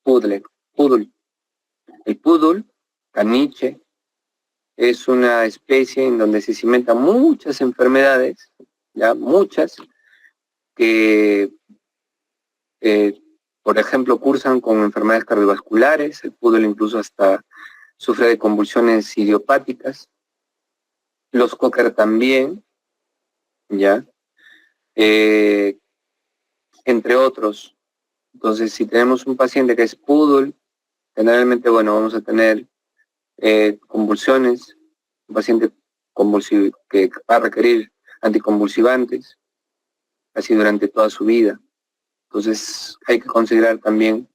poodle. El poodle, caniche, es una especie en donde se cimentan muchas enfermedades, ya muchas, que, por ejemplo, cursan con enfermedades cardiovasculares. El poodle incluso hasta sufre de convulsiones idiopáticas. Los cocker también, ya, entre otros. Entonces, si tenemos un paciente que es poodle, generalmente, bueno, vamos a tener convulsiones, un paciente que va a requerir anticonvulsivantes casi durante toda su vida. Entonces hay que considerar también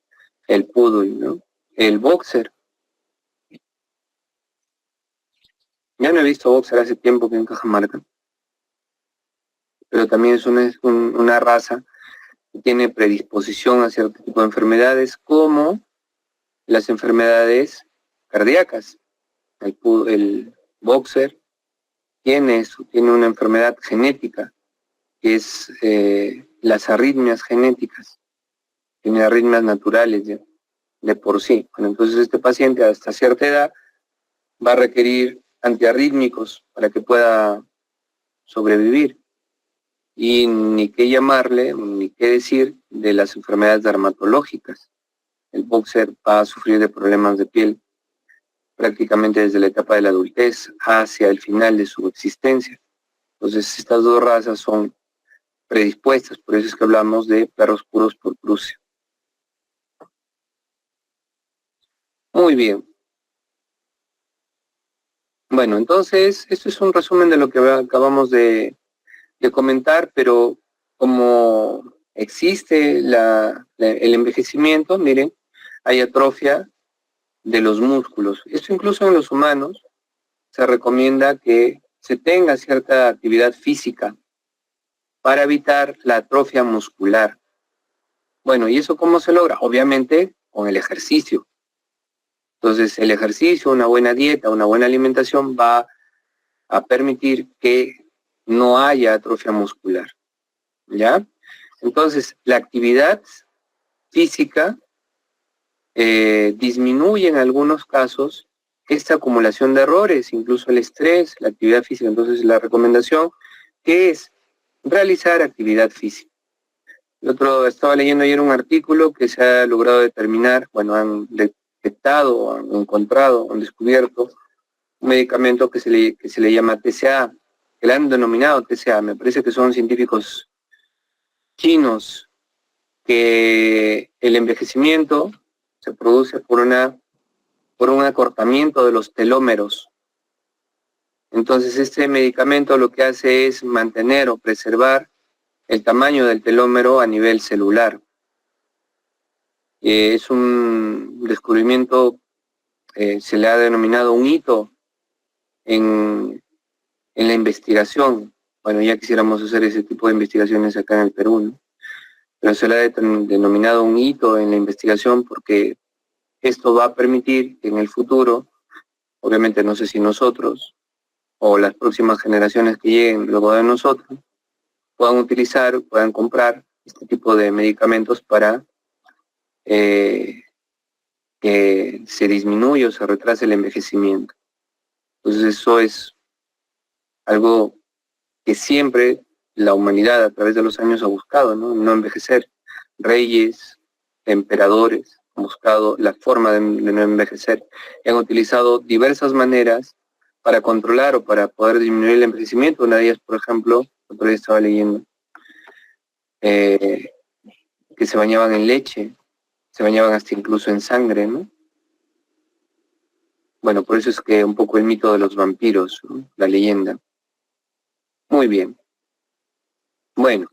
el poodle, ¿no? El boxer. Ya no he visto boxer hace tiempo que en Cajamarca, pero también es una raza tiene predisposición a cierto tipo de enfermedades, como las enfermedades cardíacas. El boxer tiene una enfermedad genética, que es las arritmias genéticas, tiene arritmias naturales de por sí. Bueno, entonces este paciente hasta cierta edad va a requerir antiarrítmicos para que pueda sobrevivir. Y ni qué llamarle, ni qué decir de las enfermedades dermatológicas. El boxer va a sufrir de problemas de piel prácticamente desde la etapa de la adultez hacia el final de su existencia. Entonces estas dos razas son predispuestas, por eso es que hablamos de perros puros por Prusia. Muy bien. Bueno, entonces, esto es un resumen de lo que acabamos de comentar, pero como existe el envejecimiento, miren, hay atrofia de los músculos. Esto incluso en los humanos se recomienda que se tenga cierta actividad física para evitar la atrofia muscular. Bueno, ¿y eso cómo se logra? Obviamente con el ejercicio. Entonces, el ejercicio, una buena dieta, una buena alimentación va a permitir que no haya atrofia muscular, ¿ya? Entonces, la actividad física disminuye en algunos casos esta acumulación de errores, incluso el estrés, la actividad física. Entonces, la recomendación que es realizar actividad física. Estaba leyendo ayer un artículo que se ha logrado determinar, bueno, han detectado, han encontrado, han descubierto un medicamento que se le llama TCA, que le han denominado TCA, me parece que son científicos chinos, que el envejecimiento se produce por un acortamiento de los telómeros. Entonces este medicamento lo que hace es mantener o preservar el tamaño del telómero a nivel celular. Es un descubrimiento, se le ha denominado un hito en la investigación. Bueno, ya quisiéramos hacer ese tipo de investigaciones acá en el Perú, ¿no? Pero se le ha denominado un hito en la investigación porque esto va a permitir que en el futuro, obviamente no sé si nosotros o las próximas generaciones que lleguen luego de nosotros, puedan utilizar, puedan comprar este tipo de medicamentos para que se disminuya o se retrase el envejecimiento. Entonces eso es algo que siempre la humanidad a través de los años ha buscado, ¿no? No envejecer. Reyes, emperadores han buscado la forma de no envejecer y han utilizado diversas maneras para controlar o para poder disminuir el envejecimiento. Una de ellas, por ejemplo, otro día estaba leyendo, que se bañaban en leche, se bañaban hasta incluso en sangre, ¿no? Bueno, por eso es que un poco el mito de los vampiros, ¿no? La leyenda. Muy bien. Bueno,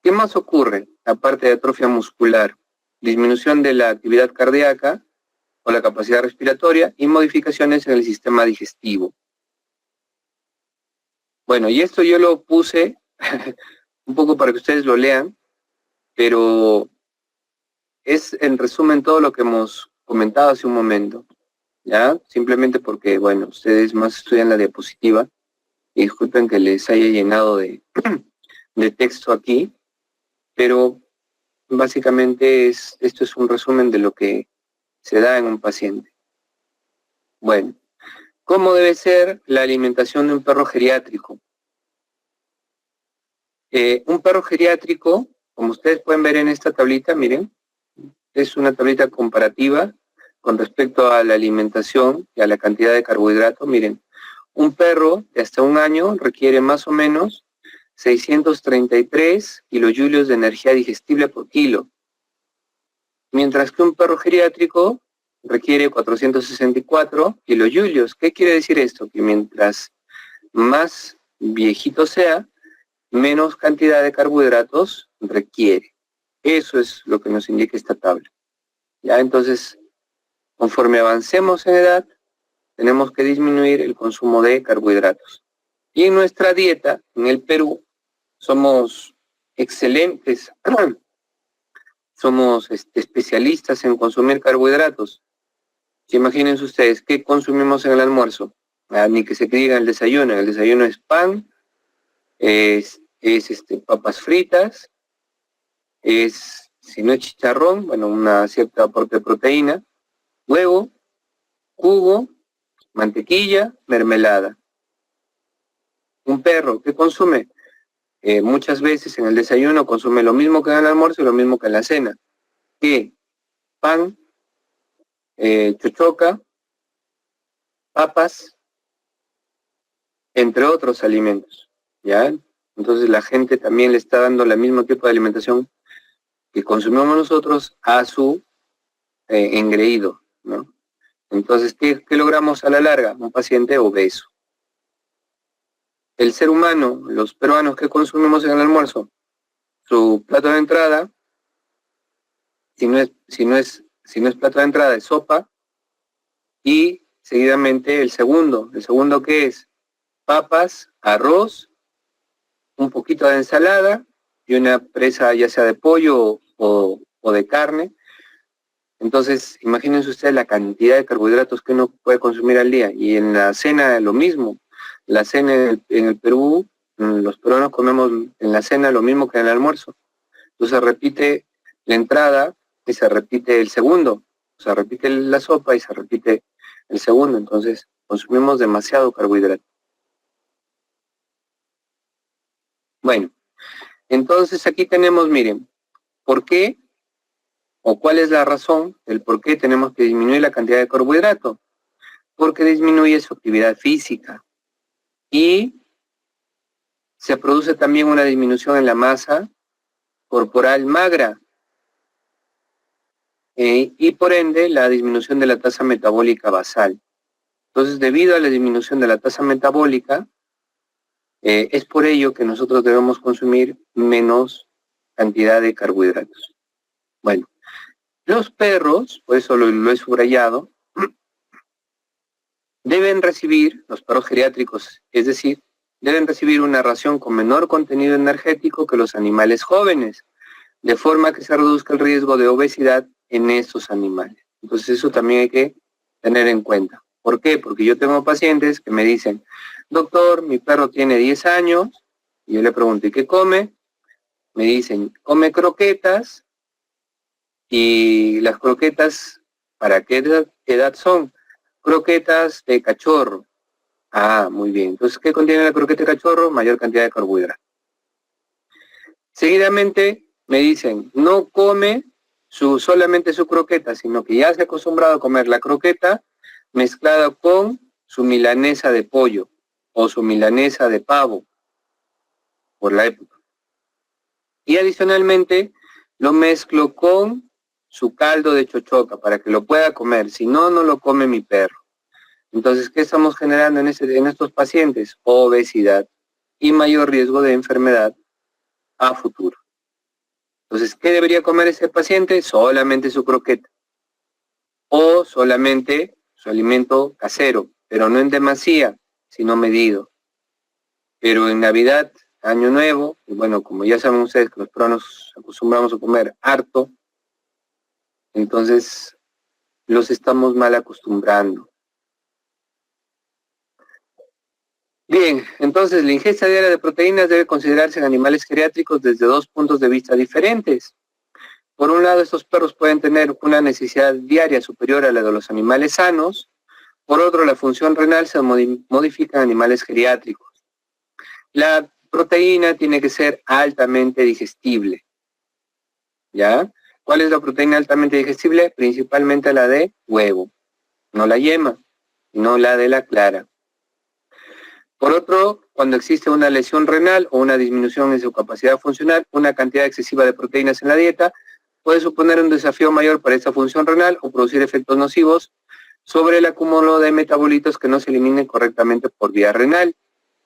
¿qué más ocurre aparte de atrofia muscular? Disminución de la actividad cardíaca o la capacidad respiratoria y modificaciones en el sistema digestivo. Bueno, y esto yo lo puse un poco para que ustedes lo lean, pero es en resumen todo lo que hemos comentado hace un momento, ¿ya? Simplemente porque, bueno, ustedes más estudian la diapositiva y disculpen que les haya llenado de texto aquí, pero básicamente esto es un resumen de lo que se da en un paciente. Bueno, ¿cómo debe ser la alimentación de un perro geriátrico? Un perro geriátrico, como ustedes pueden ver en esta tablita, miren, es una tablita comparativa con respecto a la alimentación y a la cantidad de carbohidratos. Miren, un perro de hasta 1 año requiere más o menos 633 kilojulios de energía digestible por kilo, mientras que un perro geriátrico requiere 464 kilojulios. ¿Qué quiere decir esto? Que mientras más viejito sea, menos cantidad de carbohidratos requiere. Eso es lo que nos indica esta tabla. Ya, entonces, conforme avancemos en edad, tenemos que disminuir el consumo de carbohidratos. Y en nuestra dieta, en el Perú, somos excelentes somos especialistas en consumir carbohidratos. Imagínense ustedes, ¿qué consumimos en el almuerzo? Ni que se diga en el desayuno. En el desayuno es pan, es papas fritas, si no es chicharrón, bueno, una cierta aporte de proteína, huevo, jugo, mantequilla, mermelada. Un perro, ¿qué consume? Muchas veces en el desayuno consume lo mismo que en el almuerzo y lo mismo que en la cena. ¿Qué? Pan, chochoca, papas, entre otros alimentos, ¿ya? Entonces la gente también le está dando el mismo tipo de alimentación que consumimos nosotros a su engreído, ¿no? Entonces, ¿qué logramos a la larga? Un paciente obeso. El ser humano, los peruanos, ¿qué consumimos en el almuerzo? Su plato de entrada, si no es plato de entrada, es sopa, y seguidamente el segundo ¿qué es? Papas, arroz, un poquito de ensalada y una presa ya sea de pollo o de carne. Entonces, imagínense ustedes la cantidad de carbohidratos que uno puede consumir al día. Y en la cena lo mismo. La cena en el Perú, los peruanos comemos en la cena lo mismo que en el almuerzo. Entonces se repite la entrada y se repite el segundo. O sea, repite la sopa y se repite el segundo. Entonces, consumimos demasiado carbohidrato. Bueno, entonces aquí tenemos, miren, ¿por qué o cuál es la razón del por qué tenemos que disminuir la cantidad de carbohidrato? Porque disminuye su actividad física y se produce también una disminución en la masa corporal magra y por ende la disminución de la tasa metabólica basal. Entonces, debido a la disminución de la tasa metabólica, es por ello que nosotros debemos consumir menos cantidad de carbohidratos. Bueno, los perros, por eso lo he subrayado, deben recibir, los perros geriátricos, es decir, deben recibir una ración con menor contenido energético que los animales jóvenes, de forma que se reduzca el riesgo de obesidad en estos animales. Entonces eso también hay que tener en cuenta. ¿Por qué? Porque yo tengo pacientes que me dicen, doctor, mi perro tiene 10 años, y yo le pregunto, ¿y qué come? Me dicen, come croquetas, y las croquetas, ¿para qué edad son? Croquetas de cachorro. Ah, muy bien. Entonces, ¿qué contiene la croqueta de cachorro? Mayor cantidad de carbohidratos. Seguidamente me dicen, no come solamente su croqueta, sino que ya se ha acostumbrado a comer la croqueta mezclada con su milanesa de pollo o su milanesa de pavo, por la época. Y adicionalmente lo mezclo con su caldo de chochoca para que lo pueda comer, si no, no lo come mi perro. Entonces, ¿qué estamos generando en estos pacientes? Obesidad y mayor riesgo de enfermedad a futuro. Entonces, ¿qué debería comer ese paciente? Solamente su croqueta o solamente su alimento casero, pero no en demasía, sino medido. Pero en Navidad, Año Nuevo, y bueno, como ya saben ustedes que los peruanos acostumbramos a comer harto, entonces los estamos mal acostumbrando. Bien, entonces la ingesta diaria de proteínas debe considerarse en animales geriátricos desde dos puntos de vista diferentes. Por un lado, estos perros pueden tener una necesidad diaria superior a la de los animales sanos. Por otro, la función renal se modifica en animales geriátricos. La proteína tiene que ser altamente digestible. ¿Ya? ¿Cuál es la proteína altamente digestible? Principalmente la de huevo, no la yema, no la de la clara. Por otro, cuando existe una lesión renal o una disminución en su capacidad funcional, una cantidad excesiva de proteínas en la dieta puede suponer un desafío mayor para esta función renal o producir efectos nocivos sobre el acúmulo de metabolitos que no se eliminen correctamente por vía renal.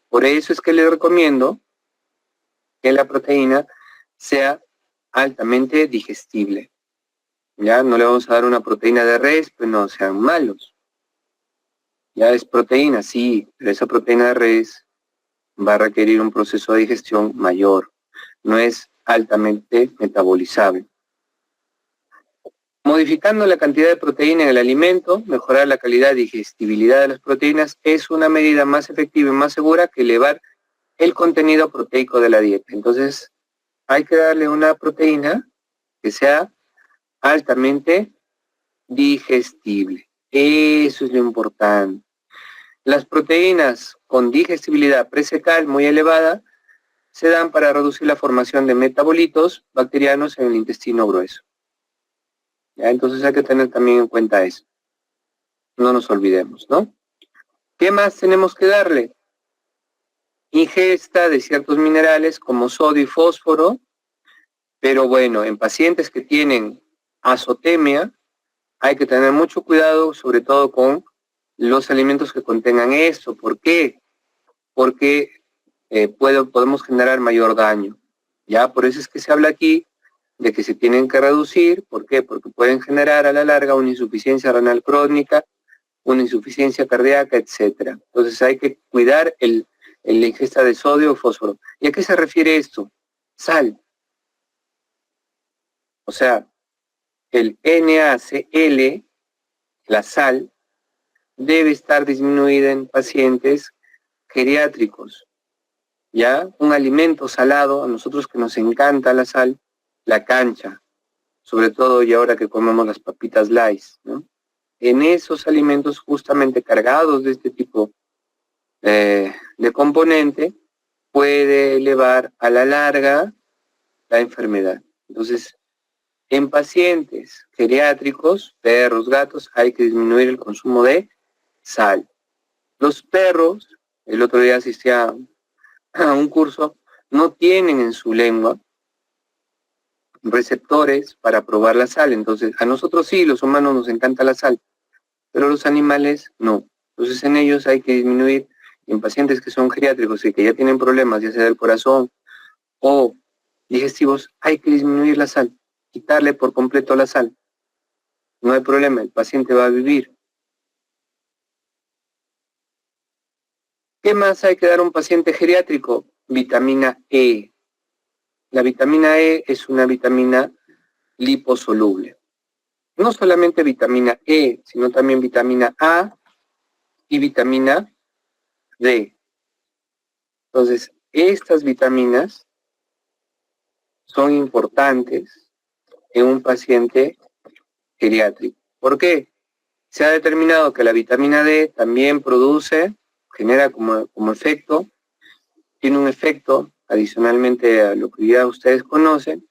Por eso es que les recomiendo que la proteína sea altamente digestible. Ya no le vamos a dar una proteína de res, pues no sean malos. Ya es proteína, sí, pero esa proteína de res va a requerir un proceso de digestión mayor. No es altamente metabolizable. Modificando la cantidad de proteína en el alimento, mejorar la calidad y digestibilidad de las proteínas es una medida más efectiva y más segura que elevar el contenido proteico de la dieta. Entonces, hay que darle una proteína que sea altamente digestible. Eso es lo importante. Las proteínas con digestibilidad presecal muy elevada se dan para reducir la formación de metabolitos bacterianos en el intestino grueso. ¿Ya? Entonces hay que tener también en cuenta eso. No nos olvidemos, ¿no? ¿Qué más tenemos que darle? Ingesta de ciertos minerales como sodio y fósforo, pero bueno, en pacientes que tienen azotemia hay que tener mucho cuidado, sobre todo con los alimentos que contengan esto. ¿Por qué? Porque podemos generar mayor daño. Ya, por eso es que se habla aquí de que se tienen que reducir. ¿Por qué? Porque pueden generar a la larga una insuficiencia renal crónica, una insuficiencia cardíaca, etcétera. Entonces hay que cuidar la ingesta de sodio o fósforo. ¿Y a qué se refiere esto? Sal. O sea, el NaCl, la sal, debe estar disminuida en pacientes geriátricos. ¿Ya? Un alimento salado, a nosotros que nos encanta la sal, la cancha, sobre todo y ahora que comemos las papitas Lays, ¿no? En esos alimentos justamente cargados de este tipo de componente, puede elevar a la larga la enfermedad. Entonces, en pacientes geriátricos, perros, gatos, hay que disminuir el consumo de sal. Los perros, el otro día asistí a un curso, no tienen en su lengua receptores para probar la sal. Entonces, a nosotros sí, los humanos nos encanta la sal, pero los animales no. Entonces, en ellos hay que disminuir. En pacientes que son geriátricos y que ya tienen problemas, ya sea del corazón o digestivos, hay que disminuir la sal, quitarle por completo la sal. No hay problema, el paciente va a vivir. ¿Qué más hay que dar a un paciente geriátrico? Vitamina E. La vitamina E es una vitamina liposoluble. No solamente vitamina E, sino también vitamina A y vitamina D. Entonces, estas vitaminas son importantes en un paciente geriátrico. ¿Por qué? Se ha determinado que la vitamina D también genera como efecto, tiene un efecto, adicionalmente a lo que ya ustedes conocen,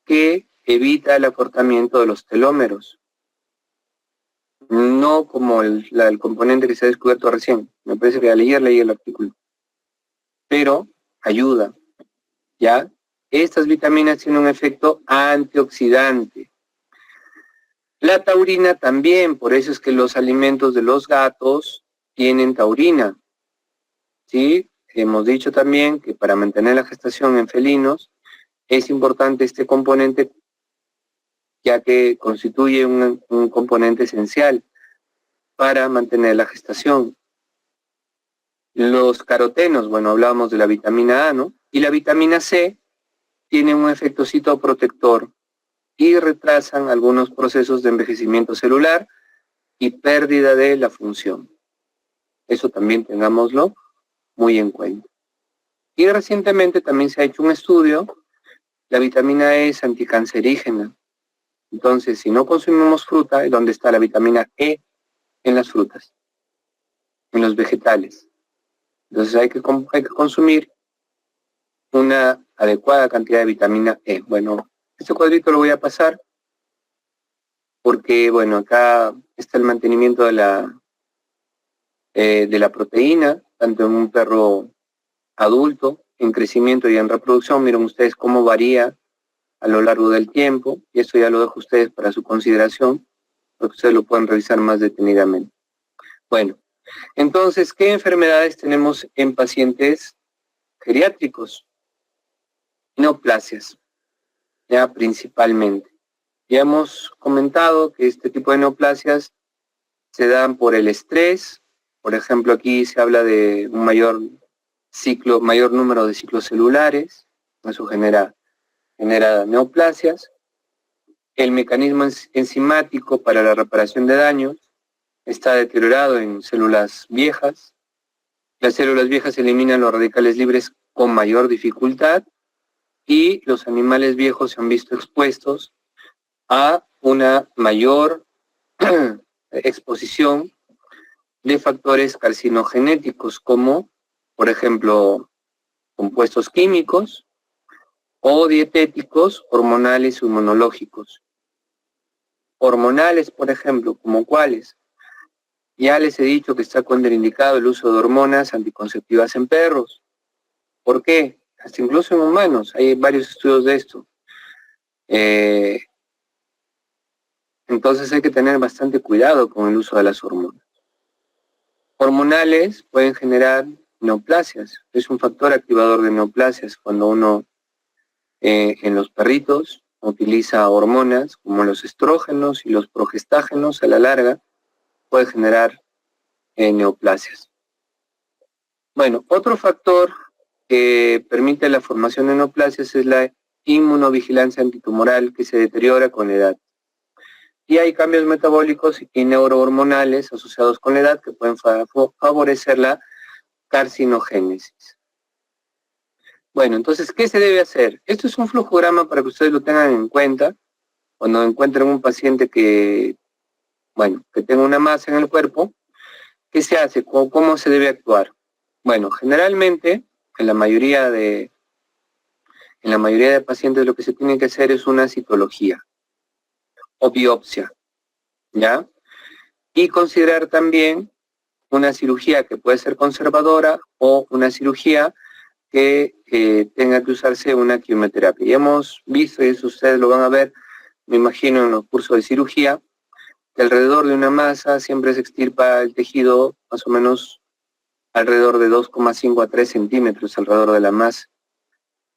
que evita el acortamiento de los telómeros. No como el componente que se ha descubierto recién. Me parece que leí el artículo. Pero ayuda, ¿ya? Estas vitaminas tienen un efecto antioxidante. La taurina también, por eso es que los alimentos de los gatos tienen taurina, ¿sí? Hemos dicho también que para mantener la gestación en felinos es importante este componente, ya que constituye un componente esencial para mantener la gestación. Los carotenos, bueno, hablábamos de la vitamina A, ¿no? Y la vitamina C tiene un efecto citoprotector y retrasan algunos procesos de envejecimiento celular y pérdida de la función. Eso también tengámoslo muy en cuenta. Y recientemente también se ha hecho un estudio, la vitamina E es anticancerígena. Entonces, si no consumimos fruta, ¿dónde está la vitamina E? En las frutas, en los vegetales. Entonces hay que consumir una adecuada cantidad de vitamina E. Bueno, este cuadrito lo voy a pasar porque, bueno, acá está el mantenimiento de la proteína, tanto en un perro adulto, en crecimiento y en reproducción. Miren ustedes cómo varía a lo largo del tiempo, y esto ya lo dejo a ustedes para su consideración, porque ustedes lo pueden revisar más detenidamente. Bueno, entonces, ¿qué enfermedades tenemos en pacientes geriátricos? Neoplasias, ya principalmente. Ya hemos comentado que este tipo de neoplasias se dan por el estrés. Por ejemplo, aquí se habla de un mayor número de ciclos celulares. Eso genera neoplasias. El mecanismo enzimático para la reparación de daños está deteriorado en células viejas. Las células viejas eliminan los radicales libres con mayor dificultad y los animales viejos se han visto expuestos a una mayor exposición de factores carcinogenéticos como, por ejemplo, compuestos químicos o dietéticos, hormonales o inmunológicos. Hormonales, por ejemplo, como cuáles. Ya les he dicho que está contraindicado el uso de hormonas anticonceptivas en perros. ¿Por qué? Hasta incluso en humanos, hay varios estudios de esto. Entonces hay que tener bastante cuidado con el uso de las hormonas. Hormonales pueden generar neoplasias, es un factor activador de neoplasias cuando uno en los perritos utiliza hormonas como los estrógenos y los progestágenos, a la larga puede generar neoplasias. Bueno, otro factor que permite la formación de neoplasias es la inmunovigilancia antitumoral que se deteriora con la edad. Y hay cambios metabólicos y neurohormonales asociados con la edad que pueden favorecer la carcinogénesis. Bueno, entonces, ¿qué se debe hacer? Esto es un flujograma para que ustedes lo tengan en cuenta cuando encuentren un paciente que tenga una masa en el cuerpo. ¿Qué se hace? ¿Cómo se debe actuar? Bueno, generalmente, en la mayoría de pacientes lo que se tiene que hacer es una citología o biopsia, ¿ya? Y considerar también una cirugía que puede ser conservadora o una cirugía que tenga que usarse una quimioterapia. Y hemos visto, y eso ustedes lo van a ver, me imagino, en los cursos de cirugía, que alrededor de una masa siempre se extirpa el tejido más o menos alrededor de 2,5 a 3 centímetros alrededor de la masa.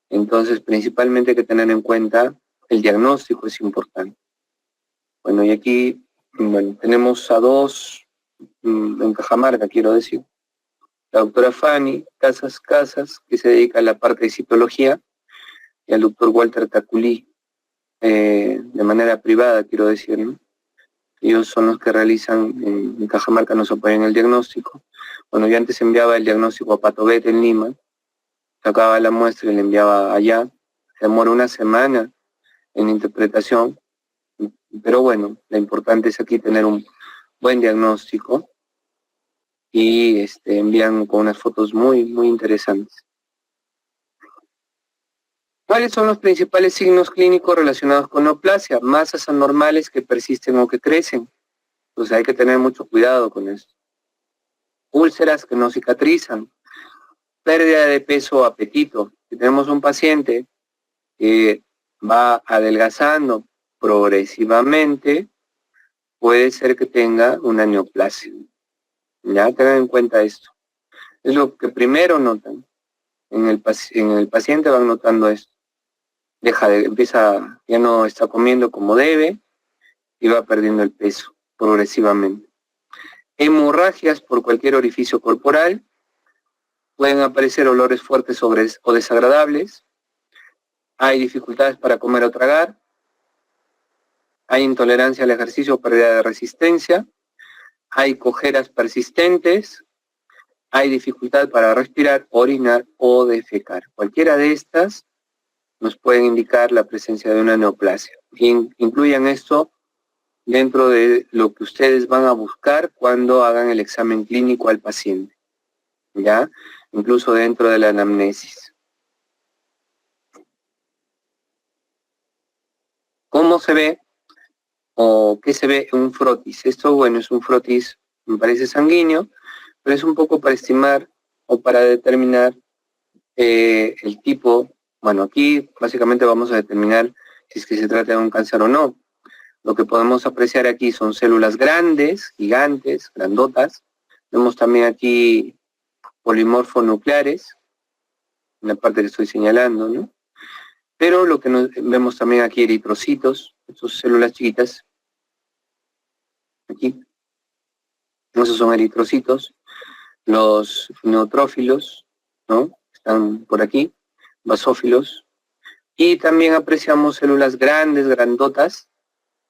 Entonces, principalmente hay que tener en cuenta el diagnóstico, es importante. Bueno, y aquí, tenemos a dos en Cajamarca, quiero decir. La doctora Fanny Casas, que se dedica a la parte de citología, y al doctor Walter Taculí, de manera privada, quiero decir, ¿no? Ellos son los que realizan, en Cajamarca nos apoyan el diagnóstico. Bueno, yo antes enviaba el diagnóstico a Patobet en Lima, sacaba la muestra y la enviaba allá. Se demora una semana en interpretación, pero bueno, lo importante es aquí tener un buen diagnóstico y envían con unas fotos muy, muy interesantes. ¿Cuáles son los principales signos clínicos relacionados con neoplasia? Masas anormales que persisten o que crecen. Entonces hay que tener mucho cuidado con esto. Úlceras que no cicatrizan. Pérdida de peso o apetito. Si tenemos un paciente que va adelgazando progresivamente, puede ser que tenga una neoplasia. Ya tengan en cuenta esto. Es lo que primero notan. En el paciente van notando esto. Ya no está comiendo como debe y va perdiendo el peso progresivamente. Hemorragias por cualquier orificio corporal. Pueden aparecer olores fuertes o desagradables. Hay dificultades para comer o tragar. Hay intolerancia al ejercicio o pérdida de resistencia. Hay cojeras persistentes. Hay dificultad para respirar, orinar o defecar. Cualquiera de estas nos pueden indicar la presencia de una neoplasia. Incluyan esto dentro de lo que ustedes van a buscar cuando hagan el examen clínico al paciente, ¿ya? Incluso dentro de la anamnesis. ¿Cómo se ve o qué se ve en un frotis? Esto, bueno, es un frotis, me parece sanguíneo, pero es un poco para estimar o para determinar el tipo. Bueno, aquí básicamente vamos a determinar si es que se trata de un cáncer o no. Lo que podemos apreciar aquí son células grandes, gigantes, grandotas. Vemos también aquí polimorfonucleares, en la parte que estoy señalando, ¿no? Pero lo que vemos también aquí eritrocitos, estas células chiquitas, aquí. Esos son eritrocitos. Los neutrófilos, ¿no? Están por aquí, basófilos. Y también apreciamos células grandes, grandotas,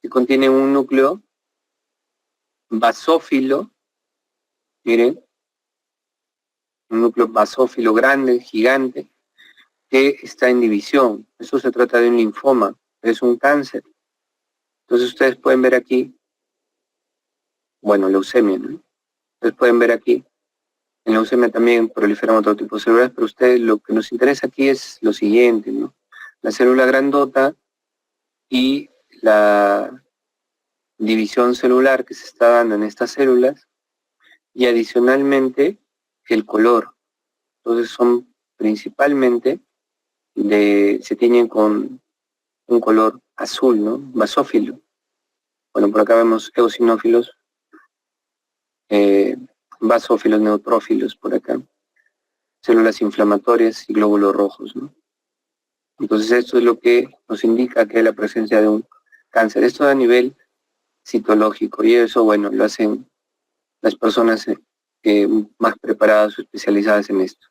que contienen un núcleo basófilo, miren, un núcleo basófilo grande, gigante, que está en división. Eso se trata de un linfoma, es un cáncer. Entonces ustedes pueden ver aquí, bueno, leucemia, ¿no? Ustedes pueden ver aquí, en la leucemia también proliferan otro tipo de células, pero ustedes lo que nos interesa aquí es lo siguiente, ¿no? La célula grandota y la división celular que se está dando en estas células, y adicionalmente el color. Entonces son principalmente se tiñen con un color azul, ¿no? Basófilo. Bueno, por acá vemos eosinófilos, basófilos, neutrófilos por acá, células inflamatorias y glóbulos rojos, ¿no? Entonces esto es lo que nos indica que hay la presencia de un cáncer. Esto a nivel citológico, y eso, bueno, lo hacen las personas más preparadas o especializadas en esto.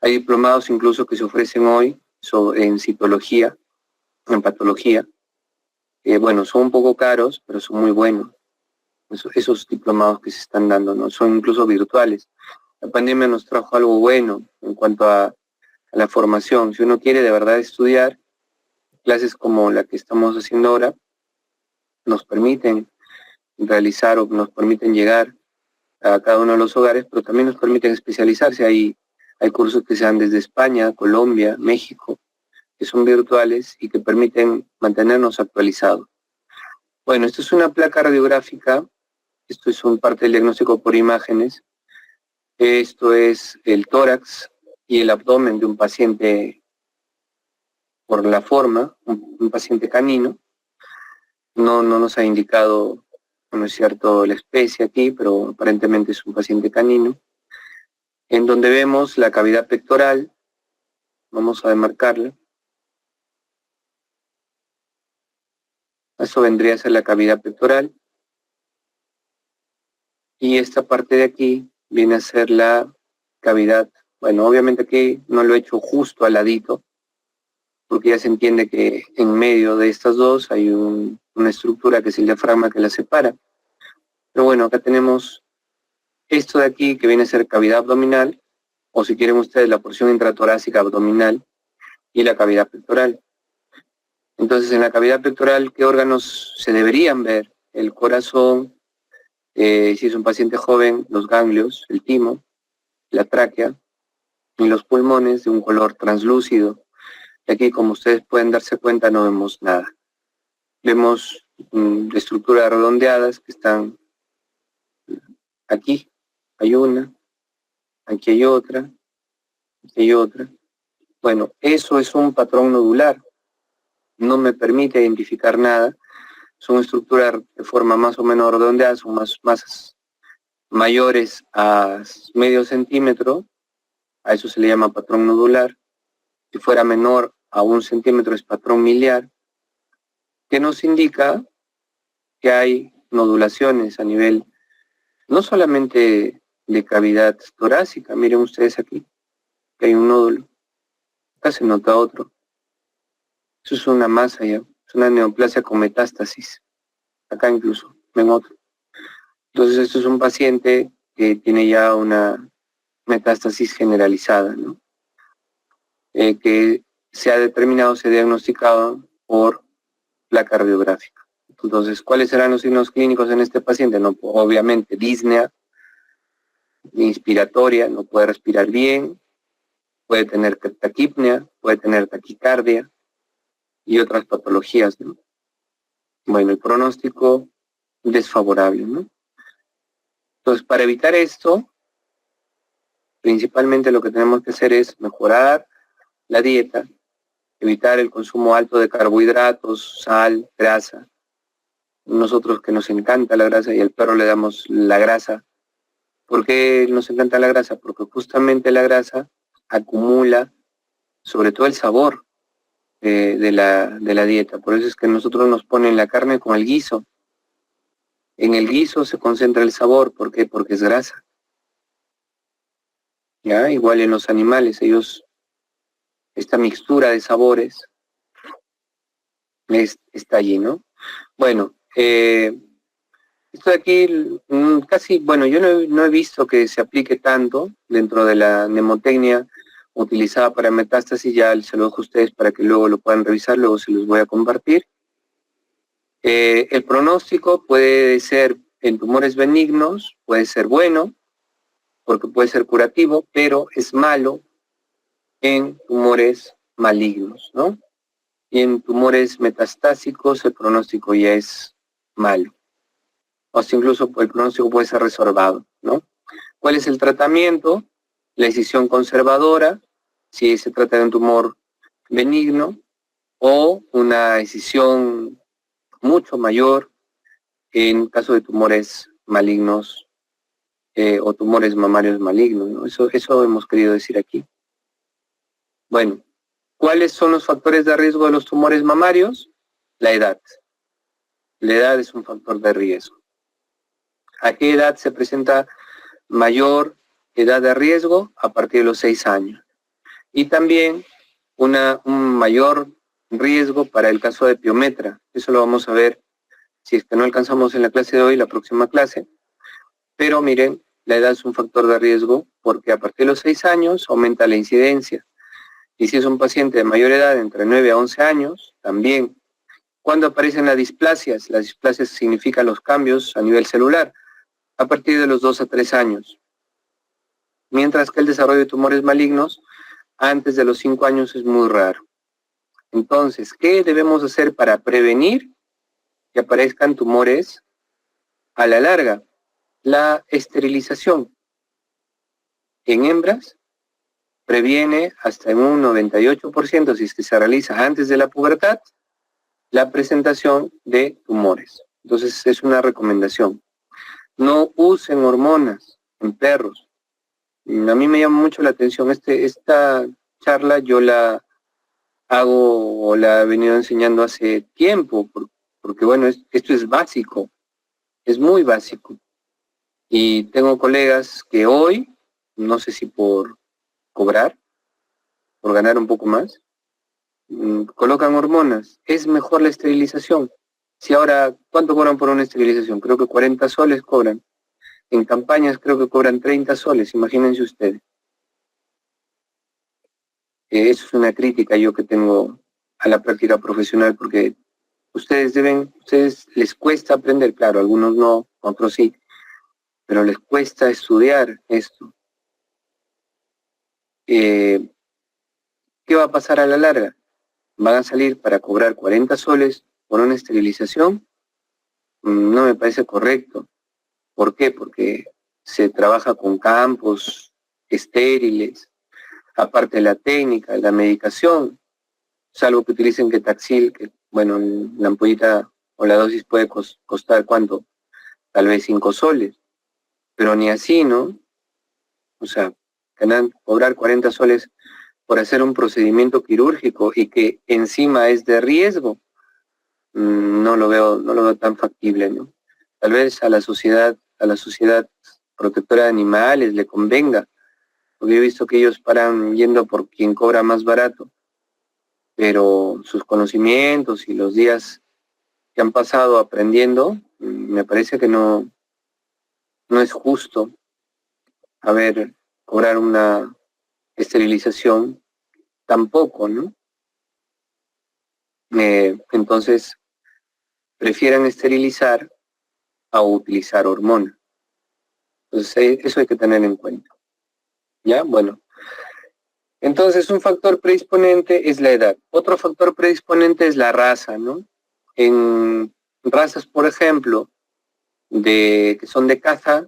Hay diplomados incluso que se ofrecen hoy en citología, en patología. Bueno, son un poco caros, pero son muy buenos. Esos diplomados que se están dando, ¿no? Son incluso virtuales. La pandemia nos trajo algo bueno en cuanto a la formación. Si uno quiere de verdad estudiar, clases como la que estamos haciendo ahora nos permiten realizar o nos permiten llegar a cada uno de los hogares, pero también nos permiten especializarse. Hay cursos que se dan desde España, Colombia, México, que son virtuales y que permiten mantenernos actualizados. Bueno, esto es una placa radiográfica, esto es un parte del diagnóstico por imágenes, esto es el tórax y el abdomen de un paciente por la forma, un paciente canino. No nos ha indicado, no es cierto, la especie aquí, pero aparentemente es un paciente canino, en donde vemos la cavidad pectoral. Vamos a demarcarla. Eso vendría a ser la cavidad pectoral. Y esta parte de aquí viene a ser la cavidad. Bueno, obviamente aquí no lo he hecho justo al ladito, porque ya se entiende que en medio de estas dos hay una estructura que es el diafragma que la separa. Pero bueno, acá tenemos esto de aquí que viene a ser cavidad abdominal, o si quieren ustedes la porción intratorácica abdominal y la cavidad pectoral. Entonces en la cavidad pectoral, ¿qué órganos se deberían ver? El corazón, si es un paciente joven, los ganglios, el timo, la tráquea y los pulmones de un color translúcido. Y aquí, como ustedes pueden darse cuenta, no vemos nada. Vemos estructuras redondeadas que están aquí. Hay una, aquí hay otra, aquí hay otra. Bueno, eso es un patrón nodular. No me permite identificar nada. Son estructuras de forma más o menos redondeada, son más mayores a medio centímetro. A eso se le llama patrón nodular. Si fuera menor a 1 centímetro es patrón miliar, que nos indica que hay nodulaciones a nivel no solamente de cavidad torácica. Miren ustedes aquí, que hay un nódulo. Acá se nota otro. Eso es una masa ya, es una neoplasia con metástasis. Acá incluso, ven otro. Entonces esto es un paciente que tiene ya una metástasis generalizada, ¿no? Que se ha determinado, se ha diagnosticado por placa radiográfica. Entonces, ¿cuáles serán los signos clínicos en este paciente? No, obviamente, disnea inspiratoria, no puede respirar bien, puede tener taquipnea, puede tener taquicardia y otras patologías, ¿no? Bueno, el pronóstico desfavorable, ¿no? Entonces, para evitar esto, principalmente lo que tenemos que hacer es mejorar la dieta, evitar el consumo alto de carbohidratos, sal, grasa. Nosotros que nos encanta la grasa y al perro le damos la grasa. ¿Por qué nos encanta la grasa? Porque justamente la grasa acumula sobre todo el sabor de la dieta. Por eso es que nosotros nos ponen la carne con el guiso. En el guiso se concentra el sabor. ¿Por qué? Porque es grasa. ¿Ya? Igual en los animales, esta mixtura de sabores está allí, ¿no? Bueno, esto de aquí casi, bueno, yo no he visto que se aplique tanto dentro de la mnemotecnia utilizada para metástasis. Ya se lo dejo a ustedes para que luego lo puedan revisar, luego se los voy a compartir. El pronóstico puede ser en tumores benignos, puede ser bueno, porque puede ser curativo, pero es malo en tumores malignos, ¿no? Y en tumores metastásicos el pronóstico ya es malo. O sea, incluso el pronóstico puede ser resorbado, ¿no? ¿Cuál es el tratamiento? La decisión conservadora, si se trata de un tumor benigno, o una decisión mucho mayor en caso de tumores malignos o tumores mamarios malignos, ¿no? Eso hemos querido decir aquí. Bueno, ¿cuáles son los factores de riesgo de los tumores mamarios? La edad. La edad es un factor de riesgo. ¿A qué edad se presenta mayor edad de riesgo? A partir de los 6 años. Y también un mayor riesgo para el caso de piometra. Eso lo vamos a ver si es que no alcanzamos en la clase de hoy, la próxima clase. Pero miren, la edad es un factor de riesgo porque a partir de los 6 años aumenta la incidencia. Y si es un paciente de mayor edad, entre 9 a 11 años, también. ¿Cuándo aparecen las displasias? Las displasias significan los cambios a nivel celular, a partir de los 2 a 3 años. Mientras que el desarrollo de tumores malignos, antes de los 5 años, es muy raro. Entonces, ¿qué debemos hacer para prevenir que aparezcan tumores a la larga? La esterilización en hembras previene hasta en un 98%, si es que se realiza antes de la pubertad, la presentación de tumores. Entonces, es una recomendación. No usen hormonas en perros. A mí me llama mucho la atención. Esta charla yo la hago o la he venido enseñando hace tiempo, porque bueno, esto es básico, es muy básico. Y tengo colegas que hoy, no sé si por cobrar, por ganar un poco más, colocan hormonas. Es mejor la esterilización. Si ahora, ¿cuánto cobran por una esterilización? Creo que 40 soles cobran. En campañas creo que cobran 30 soles, imagínense ustedes. Eso es una crítica yo que tengo a la práctica profesional, porque ustedes les cuesta aprender, claro, algunos no, otros sí, pero les cuesta estudiar esto. ¿Qué va a pasar a la larga? ¿Van a salir para cobrar 40 soles por una esterilización? No me parece correcto. ¿Por qué? Porque se trabaja con campos estériles, aparte de la técnica, la medicación, salvo que utilicen Ketaxil, que bueno, la ampollita o la dosis puede costar ¿cuánto? Tal vez 5 soles, pero ni así, ¿no? O sea, cobrar 40 soles por hacer un procedimiento quirúrgico y que encima es de riesgo, no lo veo tan factible, ¿no? Tal vez a la sociedad protectora de animales le convenga, porque he visto que ellos paran yendo por quien cobra más barato, pero sus conocimientos y los días que han pasado aprendiendo, me parece que no es justo, cobrar una esterilización tampoco, ¿no? Entonces, prefieran esterilizar a utilizar hormona. Entonces, eso hay que tener en cuenta. ¿Ya? Bueno. Entonces, un factor predisponente es la edad. Otro factor predisponente es la raza, ¿no? En razas, por ejemplo, que son de caza,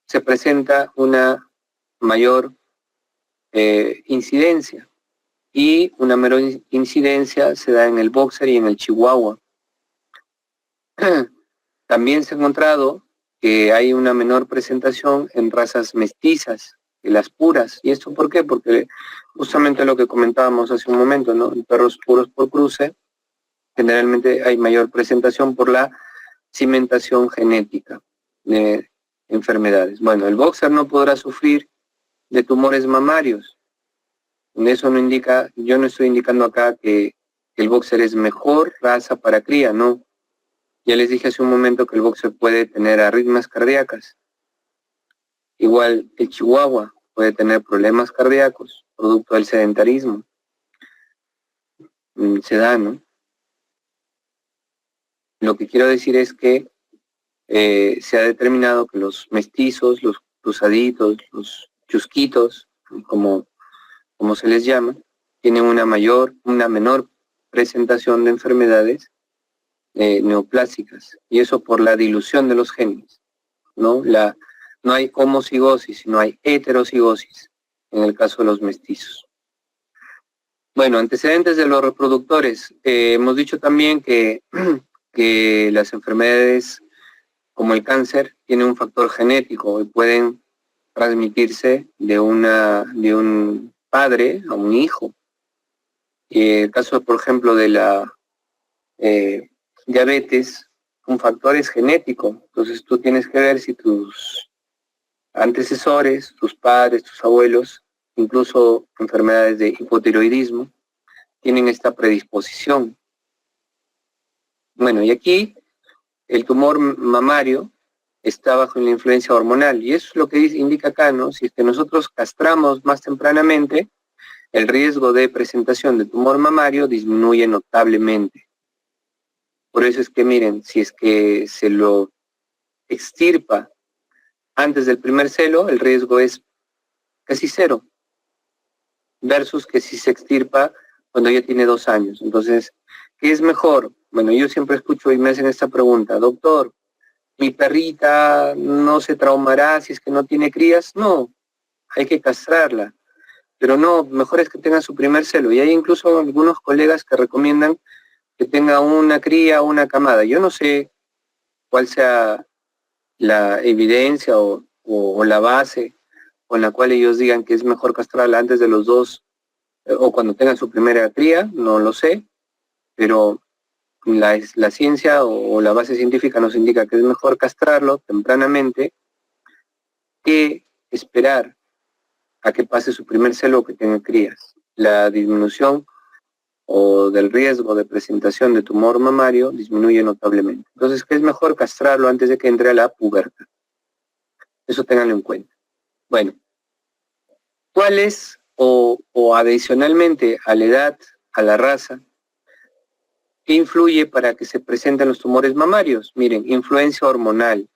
se presenta una mayor incidencia, y una menor incidencia se da en el boxer y en el chihuahua. También se ha encontrado que hay una menor presentación en razas mestizas que las puras. ¿Y esto por qué? Porque justamente lo que comentábamos hace un momento, ¿no? En perros puros por cruce, generalmente hay mayor presentación por la cimentación genética de enfermedades. Bueno, el boxer no podrá sufrir de tumores mamarios. Eso no indica, yo no estoy indicando acá que que el boxer es mejor raza para cría, no. Ya les dije hace un momento que el boxer puede tener arritmias cardíacas. Igual el chihuahua puede tener problemas cardíacos, producto del sedentarismo. Se da, ¿no? Lo que quiero decir es que se ha determinado que los mestizos, los cruzaditos, los chusquitos, como se les llama, tienen una menor presentación de enfermedades neoplásicas, y eso por la dilución de los genes, ¿no? No hay homocigosis, sino hay heterocigosis en el caso de los mestizos. Bueno, antecedentes de los reproductores. Hemos dicho también que, que las enfermedades como el cáncer tienen un factor genético y pueden transmitirse de un padre a un hijo. El caso, por ejemplo, de la diabetes, un factor es genético. Entonces tú tienes que ver si tus antecesores, tus padres, tus abuelos, incluso enfermedades de hipotiroidismo, tienen esta predisposición. Bueno, y aquí el tumor mamario está bajo la influencia hormonal, y eso es lo que indica acá, ¿no? Si es que nosotros castramos más tempranamente, el riesgo de presentación de tumor mamario disminuye notablemente. Por eso es que miren, si es que se lo extirpa antes del primer celo, el riesgo es casi cero, versus que si se extirpa cuando ya tiene 2 años. Entonces, ¿qué es mejor? Bueno, yo siempre escucho y me hacen esta pregunta: doctor, ¿mi perrita no se traumará si es que no tiene crías? No, hay que castrarla. Pero no, mejor es que tenga su primer celo. Y hay incluso algunos colegas que recomiendan que tenga una cría o una camada. Yo no sé cuál sea la evidencia o la base con la cual ellos digan que es mejor castrarla antes de los 2 o cuando tengan su primera cría, no lo sé, pero la ciencia o la base científica nos indica que es mejor castrarlo tempranamente que esperar a que pase su primer celo o que tenga crías. La disminución o del riesgo de presentación de tumor mamario disminuye notablemente. Entonces, ¿qué es mejor? Castrarlo antes de que entre a la pubertad. Eso ténganlo en cuenta. Bueno, ¿cuáles o adicionalmente a la edad, a la raza, qué influye para que se presenten los tumores mamarios? Miren, influencia hormonal.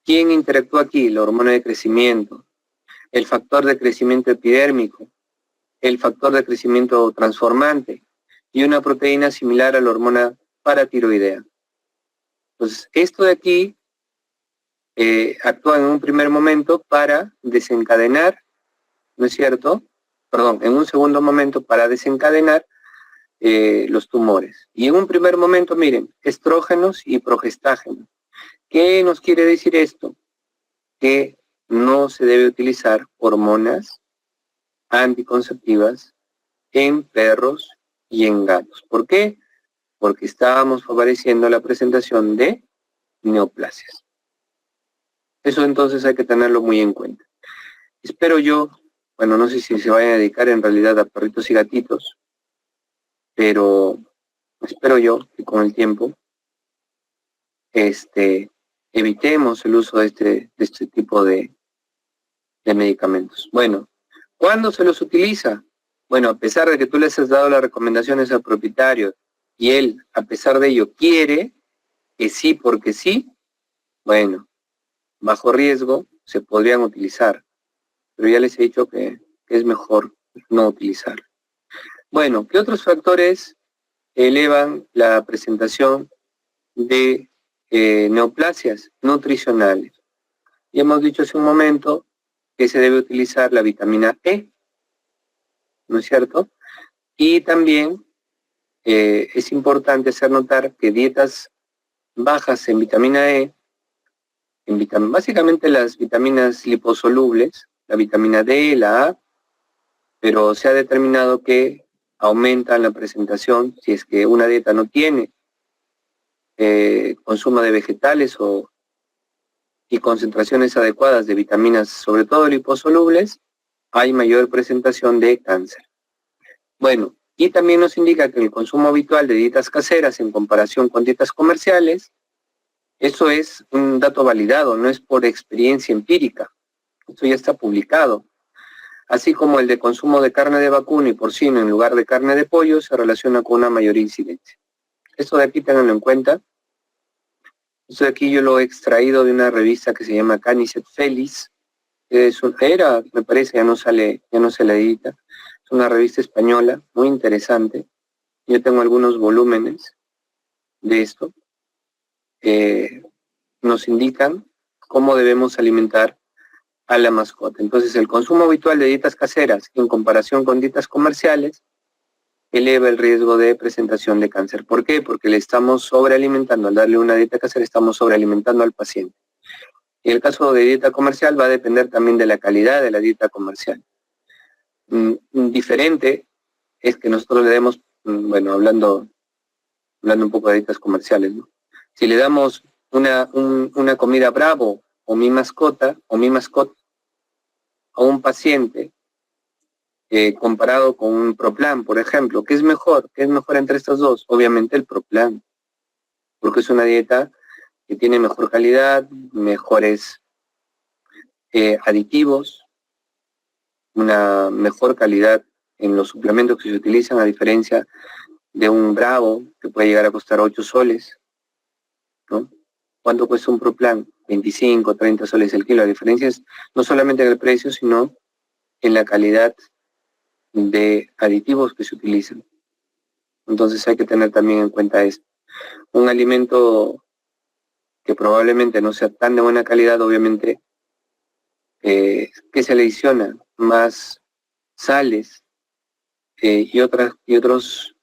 ¿Quién interactúa aquí? La hormona de crecimiento, el factor de crecimiento epidérmico, el factor de crecimiento transformante y una proteína similar a la hormona paratiroidea. Entonces, esto de aquí actúa en un primer momento para desencadenar, ¿no es cierto? Perdón, en un segundo momento para desencadenar los tumores. Y en un primer momento, miren, estrógenos y progestágenos. ¿Qué nos quiere decir esto? Que no se debe utilizar hormonas anticonceptivas en perros y en gatos. ¿Por qué? Porque estábamos favoreciendo la presentación de neoplasias. Eso entonces hay que tenerlo muy en cuenta. Espero yo, bueno, no sé si se vayan a dedicar en realidad a perritos y gatitos, pero espero yo que con el tiempo evitemos el uso de este tipo de medicamentos. Bueno, ¿cuándo se los utiliza? Bueno, a pesar de que tú les has dado las recomendaciones al propietario y él, a pesar de ello, quiere que sí porque sí, bueno, bajo riesgo se podrían utilizar, pero ya les he dicho que es mejor no utilizarlo. Bueno, ¿qué otros factores elevan la presentación de neoplasias nutricionales? Ya hemos dicho hace un momento que se debe utilizar la vitamina E, ¿no es cierto? Y también es importante hacer notar que dietas bajas en vitamina E, básicamente las vitaminas liposolubles, la vitamina D, la A, pero se ha determinado que aumentan la presentación si es que una dieta no tiene consumo de vegetales y concentraciones adecuadas de vitaminas, sobre todo liposolubles, hay mayor presentación de cáncer. Bueno, Y también nos indica que el consumo habitual de dietas caseras en comparación con dietas comerciales, eso es un dato validado, no es por experiencia empírica. Esto ya está publicado. Así como el de consumo de carne de vacuno y porcino en lugar de carne de pollo se relaciona con una mayor incidencia. Esto de aquí ténganlo en cuenta. Esto de aquí yo lo he extraído de una revista que se llama Canicet Felis. Me parece, ya no se la edita. Es una revista española muy interesante. Yo tengo algunos volúmenes de esto. Nos indican cómo debemos alimentar a la mascota. Entonces, el consumo habitual de dietas caseras en comparación con dietas comerciales eleva el riesgo de presentación de cáncer. ¿Por qué? Porque le estamos sobrealimentando. Al darle una dieta casera, estamos sobrealimentando al paciente. Y el caso de dieta comercial va a depender también de la calidad de la dieta comercial. Diferente es que nosotros le demos, bueno, hablando un poco de dietas comerciales, ¿no? Si le damos una comida Bravo o mi mascota a un paciente comparado con un Proplan, por ejemplo, ¿qué es mejor? ¿Qué es mejor entre estos dos? Obviamente el Proplan, porque es una dieta que tiene mejor calidad, mejores aditivos, una mejor calidad en los suplementos que se utilizan, a diferencia de un Bravo que puede llegar a costar 8 soles, ¿no? ¿Cuánto cuesta un Proplan? 25, 30 soles el kilo. La diferencia es no solamente en el precio, sino en la calidad de aditivos que se utilizan. Entonces hay que tener también en cuenta esto. Un alimento que probablemente no sea tan de buena calidad, obviamente, que se le adiciona más sales y otros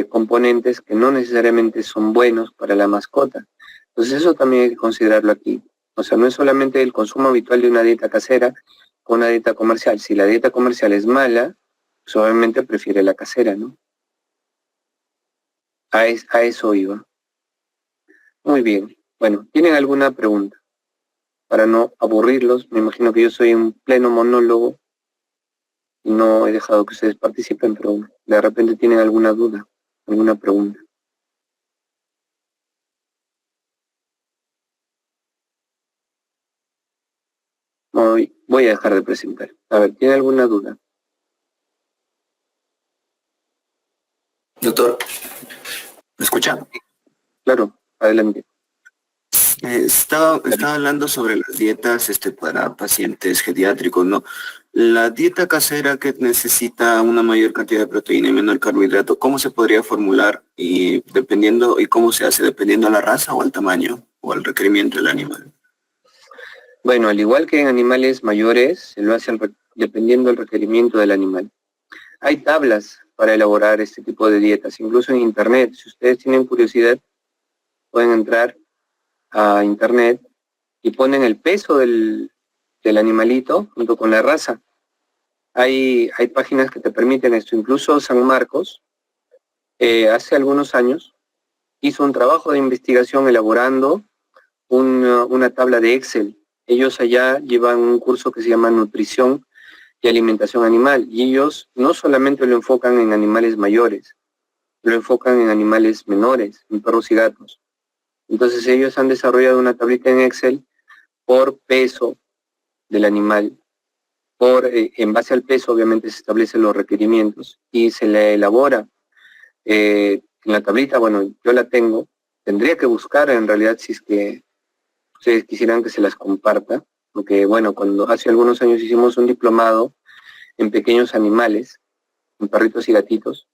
componentes que no necesariamente son buenos para la mascota. Entonces eso también hay que considerarlo aquí. O sea, no es solamente el consumo habitual de una dieta casera o una dieta comercial. Si la dieta comercial es mala, pues obviamente prefiere la casera, ¿no? A eso iba. Muy bien. Bueno, ¿tienen alguna pregunta? Para no aburrirlos, me imagino que yo soy un pleno monólogo y no he dejado que ustedes participen, pero de repente tienen alguna duda, alguna pregunta. Voy a dejar de presentar. A ver, ¿tiene alguna duda? Doctor, ¿me escucha? Claro, adelante. Estaba hablando sobre las dietas para pacientes geriátricos, ¿no? La dieta casera que necesita una mayor cantidad de proteína y menor carbohidrato, ¿cómo se podría formular y cómo se hace dependiendo a la raza o al tamaño o al requerimiento del animal? Bueno, al igual que en animales mayores, se lo hace dependiendo del requerimiento del animal. Hay tablas para elaborar este tipo de dietas, incluso en internet. Si ustedes tienen curiosidad, pueden entrar a internet y ponen el peso del animalito junto con la raza. Hay páginas que te permiten esto. Incluso San Marcos, hace algunos años, hizo un trabajo de investigación elaborando una tabla de Excel. Ellos allá llevan un curso que se llama Nutrición y Alimentación Animal, y ellos no solamente lo enfocan en animales mayores, lo enfocan en animales menores, en perros y gatos. Entonces ellos han desarrollado una tablita en Excel por peso del animal, en base al peso obviamente se establecen los requerimientos y se le elabora en la tablita. Bueno, yo la tengo, tendría que buscar en realidad si es que ustedes quisieran que se las comparta, porque bueno, cuando hace algunos años hicimos un diplomado en pequeños animales, en perritos y gatitos,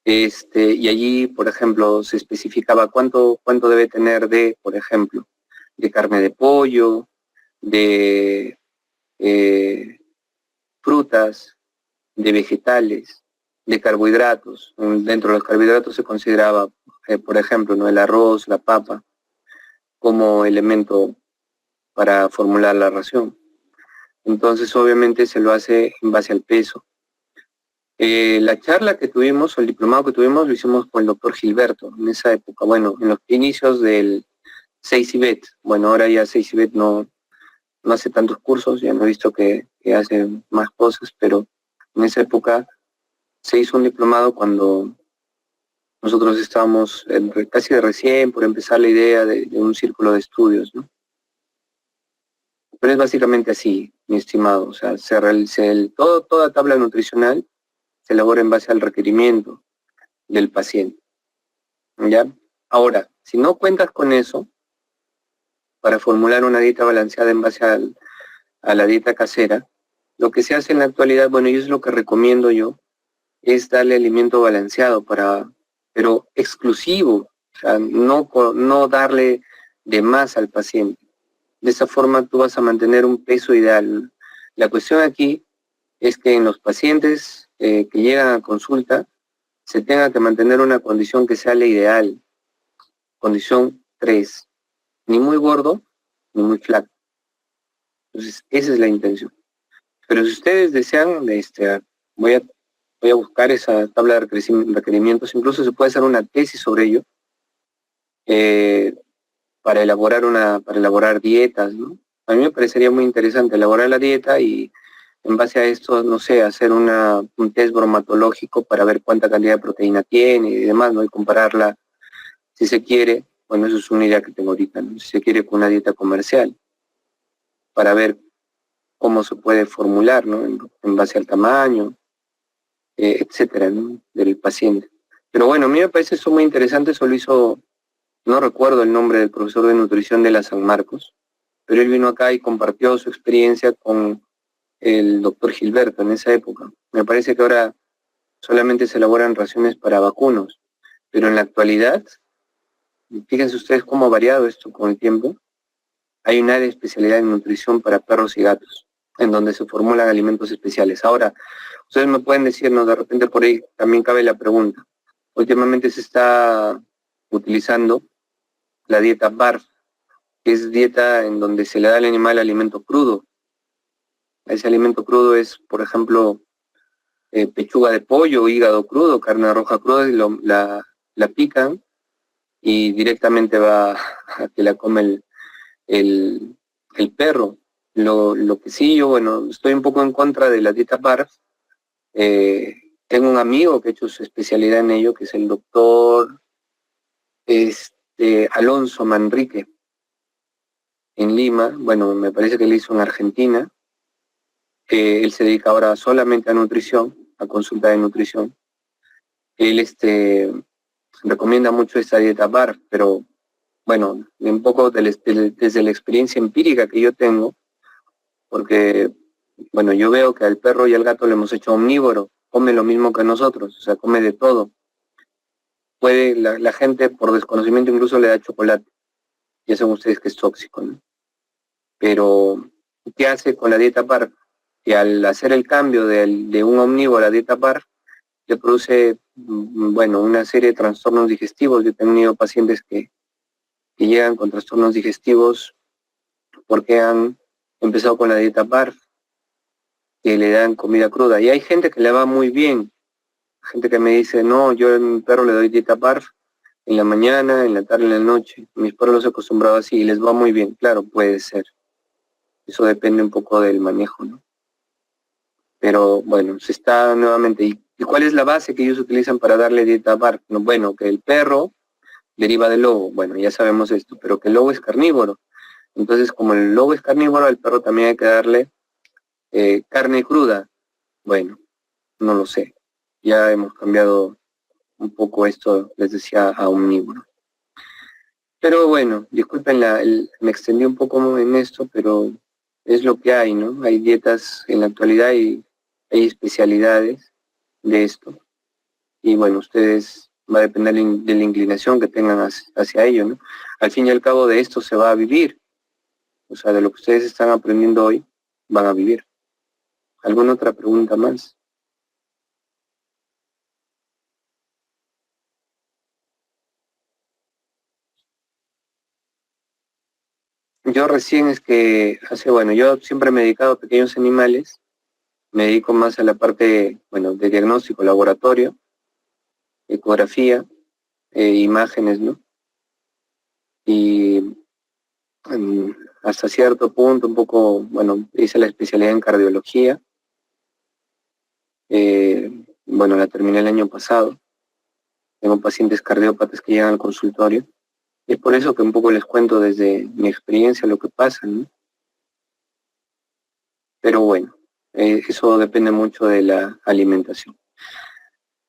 y allí, por ejemplo, se especificaba cuánto debe tener por ejemplo, de carne de pollo, de frutas, de vegetales, de carbohidratos. Dentro de los carbohidratos se consideraba, por ejemplo, ¿no?, el arroz, la papa, como elemento para formular la ración. Entonces, obviamente, se lo hace en base al peso. La charla que tuvimos, o el diplomado que tuvimos, lo hicimos con el doctor Gilberto, en esa época, bueno, en los inicios del 6IBET. Bueno, ahora ya 6IBET no hace tantos cursos, ya no he visto que hace más cosas, pero en esa época se hizo un diplomado cuando nosotros estábamos casi de recién por empezar la idea de un círculo de estudios, ¿no? Pero es básicamente así, mi estimado. O sea, toda tabla nutricional se elabora en base al requerimiento del paciente, ¿ya? Ahora, si no cuentas con eso, para formular una dieta balanceada en base a la dieta casera, lo que se hace en la actualidad, bueno, y es lo que recomiendo yo, es darle alimento balanceado pero exclusivo, o sea, no darle de más al paciente. De esa forma tú vas a mantener un peso ideal. La cuestión aquí es que en los pacientes que llegan a consulta se tenga que mantener una condición que sea la ideal, condición 3, ni muy gordo ni muy flaco. Entonces, esa es la intención. Pero si ustedes desean, voy a, voy a buscar esa tabla de requerimientos, incluso se puede hacer una tesis sobre ello, eh, para elaborar dietas, ¿no? A mí me parecería muy interesante elaborar la dieta y en base a esto, no sé, hacer un test bromatológico para ver cuánta cantidad de proteína tiene y demás, ¿no? Y compararla, si se quiere, bueno, eso es una idea que tengo ahorita, ¿no? Si se quiere con una dieta comercial, para ver cómo se puede formular, ¿no? En base al tamaño, etcétera, ¿no? Del paciente. Pero bueno, a mí me parece eso muy interesante, eso lo hizo, no recuerdo el nombre del profesor de nutrición de la San Marcos, pero él vino acá y compartió su experiencia con el doctor Gilberto en esa época. Me parece que ahora solamente se elaboran raciones para vacunos, pero en la actualidad, fíjense ustedes cómo ha variado esto con el tiempo. Hay un área de especialidad en nutrición para perros y gatos, en donde se formulan alimentos especiales. Ahora, ustedes me pueden decirnos, de repente por ahí también cabe la pregunta. Últimamente se está utilizando la dieta BARF, que es dieta en donde se le da al animal alimento crudo. Ese alimento crudo es, por ejemplo, pechuga de pollo, hígado crudo, carne roja cruda, y la pican y directamente va a que la come el, el perro. Lo que sí, yo, bueno, estoy un poco en contra de la dieta BARF. Tengo un amigo que ha hecho su especialidad en ello, que es el doctor Alonso Manrique, en Lima. Bueno, me parece que él hizo en Argentina. Él se dedica ahora solamente a nutrición, a consulta de nutrición. Él recomienda mucho esta dieta BARF, pero bueno, un poco desde la experiencia empírica que yo tengo, porque bueno, yo veo que al perro y al gato le hemos hecho omnívoro, come lo mismo que nosotros, o sea, come de todo. La gente por desconocimiento incluso le da chocolate, ya saben ustedes que es tóxico, ¿no? Pero, ¿qué hace con la dieta BARF? Que al hacer el cambio de un omnívoro a la dieta BARF, le produce, bueno, una serie de trastornos digestivos. Yo he tenido pacientes que llegan con trastornos digestivos porque han empezado con la dieta BARF, que le dan comida cruda. Y hay gente que le va muy bien, gente que me dice, no, yo a mi perro le doy dieta BARF en la mañana, en la tarde, en la noche. Mis perros los he acostumbrado así y les va muy bien. Claro, puede ser. Eso depende un poco del manejo, ¿no? Pero bueno, se está nuevamente. ¿Y cuál es la base que ellos utilizan para darle dieta BARF? No, bueno, que el perro deriva del lobo. Bueno, ya sabemos esto, pero que el lobo es carnívoro. Entonces, como el lobo es carnívoro, al perro también hay que darle carne cruda. Bueno, no lo sé. Ya hemos cambiado un poco esto, les decía, a omnívoro. Pero bueno, disculpen, me extendí un poco en esto, pero es lo que hay, ¿no? Hay dietas en la actualidad y hay especialidades de esto. Y bueno, ustedes va a depender de la inclinación que tengan hacia ello, ¿no? Al fin y al cabo de esto se va a vivir. O sea, de lo que ustedes están aprendiendo hoy, van a vivir. ¿Alguna otra pregunta más? Yo recién bueno, yo siempre me he dedicado a pequeños animales, me dedico más a la parte, bueno, de diagnóstico, laboratorio, ecografía, imágenes, ¿no? Y hasta cierto punto, un poco, bueno, hice la especialidad en cardiología, bueno, la terminé el año pasado. Tengo pacientes cardiópatas que llegan al consultorio. Y es por eso que un poco les cuento desde mi experiencia lo que pasa, ¿no? Pero bueno, eso depende mucho de la alimentación.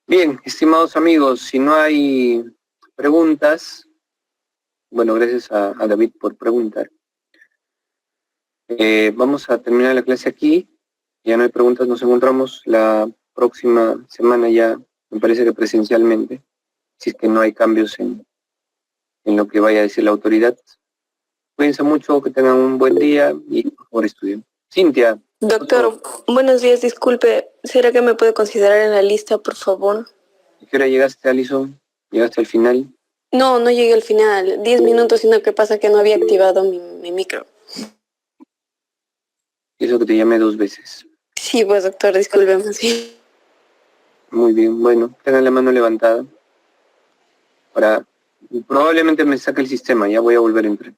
Bien, estimados amigos, si no hay preguntas, bueno, gracias a David por preguntar. Vamos a terminar la clase aquí. Ya no hay preguntas, nos encontramos la próxima semana ya, me parece que presencialmente, si es que no hay cambios en lo que vaya a decir la autoridad. Cuídense mucho, que tengan un buen día y por favor estudien. Cintia. Doctor, buenos días, disculpe, ¿será que me puede considerar en la lista, por favor? ¿A qué hora llegaste, Alison? ¿Llegaste al final? No, no llegué al final, 10 minutos, sino que pasa que no había activado mi micro. Eso que te llamé 2 veces. Sí, pues doctor, discúlpeme, sí. Muy bien, bueno, tengan la mano levantada. Probablemente me saque el sistema, ya voy a volver a entrar.